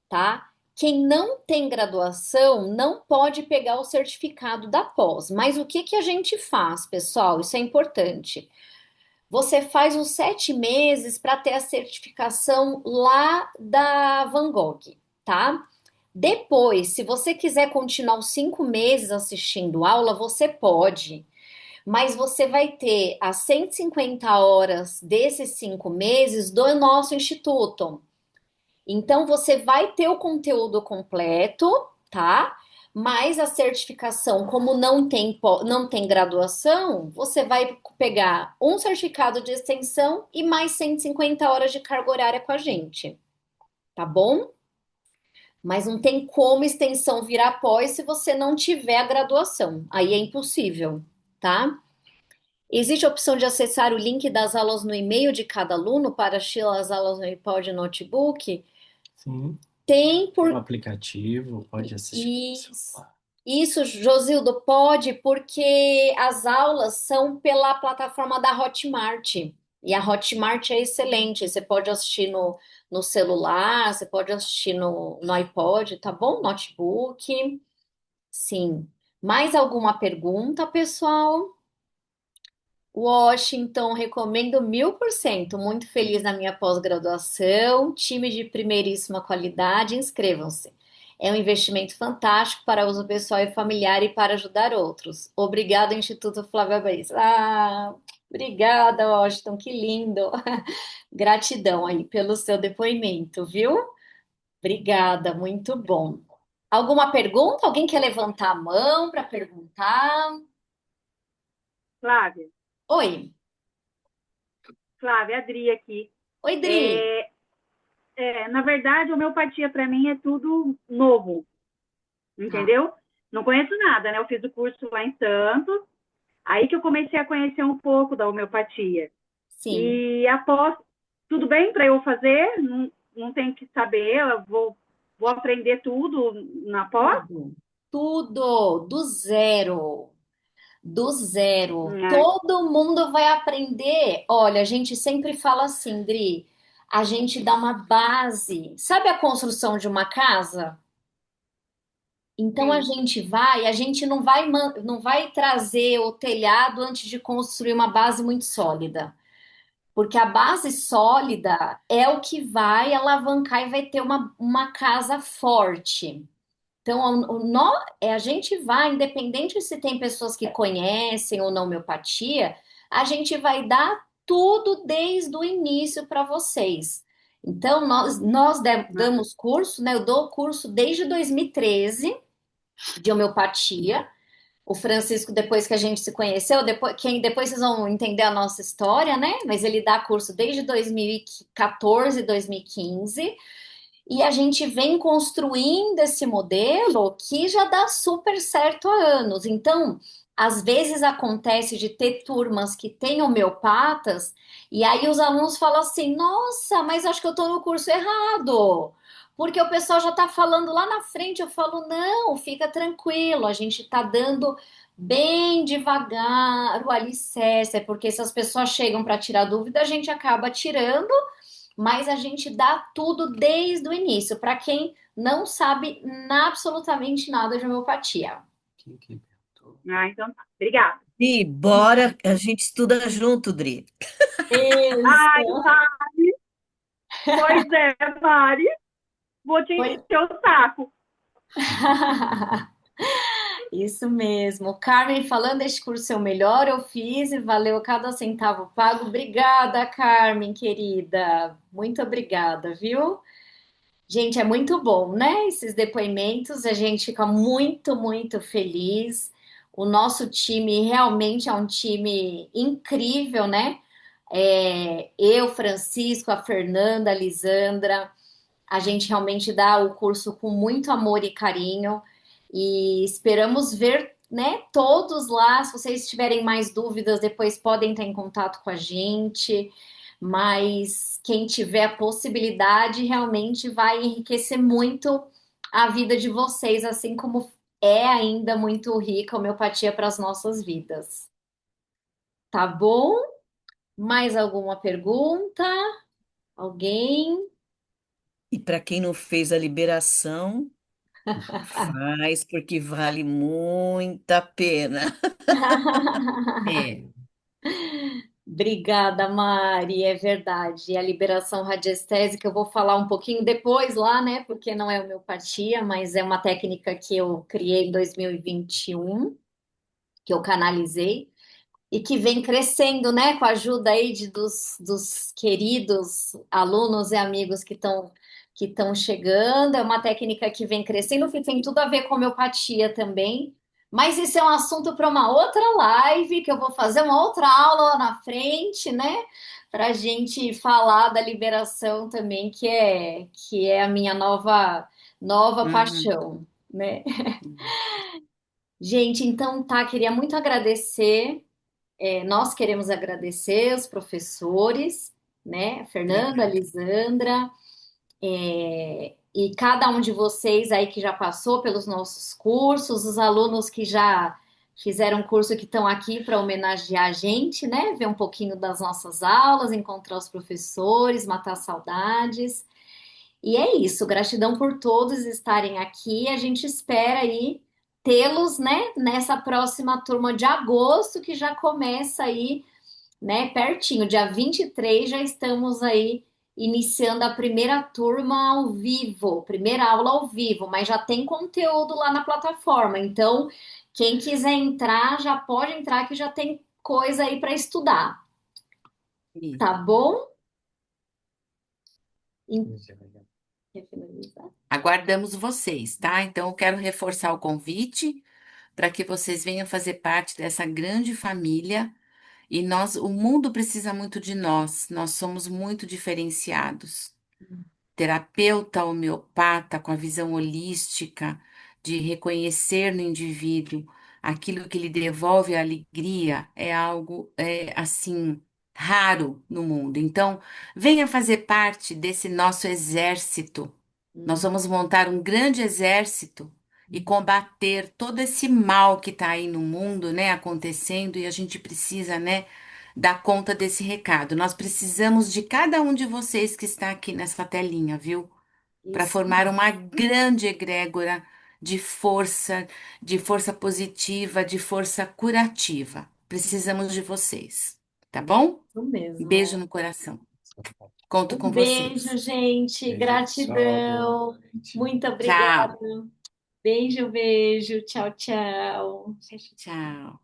tá? Quem não tem graduação não pode pegar o certificado da pós. Mas o que que a gente faz, pessoal? Isso é importante. Você faz os 7 meses para ter a certificação lá da Van Gogh, tá? Depois, se você quiser continuar os 5 meses assistindo aula, você pode. Mas você vai ter as 150 horas desses 5 meses do nosso instituto. Então, você vai ter o conteúdo completo, tá? Mas a certificação, como não tem graduação, você vai pegar um certificado de extensão e mais 150 horas de carga horária com a gente, tá bom? Mas não tem como extensão virar pós se você não tiver a graduação. Aí é impossível, tá? Existe a opção de acessar o link das aulas no e-mail de cada aluno para assistir as aulas no iPod e notebook?
Sim.
Tem
Tem um
por
aplicativo, pode assistir no
isso,
celular.
isso, Josildo, pode, porque as aulas são pela plataforma da Hotmart. E a Hotmart é excelente. Você pode assistir no celular, você pode assistir no iPod, tá bom? Notebook. Sim. Mais alguma pergunta, pessoal? Washington, recomendo 1000%. Muito feliz na minha pós-graduação. Time de primeiríssima qualidade, inscrevam-se. É um investimento fantástico para uso pessoal e familiar e para ajudar outros. Obrigada, Instituto Flávia Baís. Obrigada, Washington, que lindo. Gratidão aí pelo seu depoimento, viu? Obrigada, muito bom. Alguma pergunta? Alguém quer levantar a mão para perguntar?
Flávia,
Oi,
Flávia, Adri aqui.
oi, Dri.
É, na verdade, a homeopatia para mim é tudo novo,
Tá,
entendeu? Não conheço nada, né? Eu fiz o curso lá em Santos, aí que eu comecei a conhecer um pouco da homeopatia.
sim.
E após, tudo bem para eu fazer? Não, não tenho que saber, eu vou aprender tudo na pós?
Tudo, tudo, do zero.
Ah,
Todo mundo vai aprender. Olha, a gente sempre fala assim, Dri, a gente dá uma base. Sabe a construção de uma casa? Então
sim.
a gente não vai trazer o telhado antes de construir uma base muito sólida. Porque a base sólida é o que vai alavancar e vai ter uma casa forte. Então, a gente vai, independente se tem pessoas que conhecem ou não homeopatia, a gente vai dar tudo desde o início para vocês. Então,
Ah,
damos curso, né? Eu dou curso desde 2013 de homeopatia. O Francisco, depois que a gente se conheceu, depois vocês vão entender a nossa história, né? Mas ele dá curso desde 2014, 2015. E a gente vem construindo esse modelo que já dá super certo há anos. Então, às vezes acontece de ter turmas que têm homeopatas, e aí os alunos falam assim: nossa, mas acho que eu estou no curso errado. Porque o pessoal já está falando lá na frente. Eu falo: não, fica tranquilo, a gente está dando bem devagar o alicerce, porque se as pessoas chegam para tirar dúvida, a gente acaba tirando, mas a gente dá tudo desde o início, para quem não sabe absolutamente nada de homeopatia.
Quem perguntou?
então tá. Obrigada.
E bora, a gente estuda junto, Dri.
Ai,
Isso.
Mari, pois é, Mari, vou te
Pois-
encher o saco.
Isso mesmo. Carmen falando, este curso é o melhor, eu fiz e valeu cada centavo pago. Obrigada, Carmen, querida. Muito obrigada, viu? Gente, é muito bom, né? Esses depoimentos, a gente fica muito, muito feliz. O nosso time realmente é um time incrível, né? Eu, Francisco, a Fernanda, a Lisandra, a gente realmente dá o curso com muito amor e carinho e esperamos ver, né, todos lá. Se vocês tiverem mais dúvidas, depois podem estar em contato com a gente. Mas quem tiver a possibilidade realmente vai enriquecer muito a vida de vocês, assim como é ainda muito rica a homeopatia para as nossas vidas. Tá bom? Mais alguma pergunta? Alguém?
E para quem não fez a liberação, faz porque vale muito a pena.
É.
Obrigada, Mari, é verdade. E a liberação radiestésica eu vou falar um pouquinho depois lá, né? Porque não é homeopatia, mas é uma técnica que eu criei em 2021, que eu canalizei e que vem crescendo, né? Com a ajuda aí dos queridos alunos e amigos que estão chegando. É uma técnica que vem crescendo, que tem tudo a ver com homeopatia também. Mas isso é um assunto para uma outra live, que eu vou fazer uma outra aula lá na frente, né? Para a gente falar da liberação também, que é a minha nova
Uhum.
paixão, né? Gente, então tá, queria muito agradecer. Nós queremos agradecer os professores, né? A Fernanda, a
Obrigada.
Lisandra, e cada um de vocês aí que já passou pelos nossos cursos, os alunos que já fizeram curso que estão aqui para homenagear a gente, né? Ver um pouquinho das nossas aulas, encontrar os professores, matar saudades. E é isso, gratidão por todos estarem aqui. A gente espera aí tê-los, né, nessa próxima turma de agosto, que já começa aí, né, pertinho, dia 23 já estamos aí iniciando a primeira turma ao vivo, primeira aula ao vivo, mas já tem conteúdo lá na plataforma. Então, quem quiser entrar, já pode entrar que já tem coisa aí para estudar,
Isso.
tá bom? Quer finalizar?
Aguardamos vocês, tá? Então, eu quero reforçar o convite para que vocês venham fazer parte dessa grande família. E nós, o mundo precisa muito de nós somos muito diferenciados. Terapeuta homeopata com a visão holística de reconhecer no indivíduo aquilo que lhe devolve a alegria é algo assim raro no mundo. Então, venha fazer parte desse nosso exército. Nós vamos montar um grande exército e combater todo esse mal que está aí no mundo, né, acontecendo, e a gente precisa, né, dar conta desse recado. Nós precisamos de cada um de vocês que está aqui nessa telinha, viu? Para
Isso.
formar uma grande egrégora de força positiva, de força curativa. Precisamos de vocês, tá bom?
Isso
Um beijo
mesmo.
no coração. Conto com
Um beijo,
vocês.
gente.
Beijo, pessoal. Boa
Gratidão.
noite.
Muito obrigada.
Tchau.
Beijo, beijo. Tchau, tchau.
Tchau.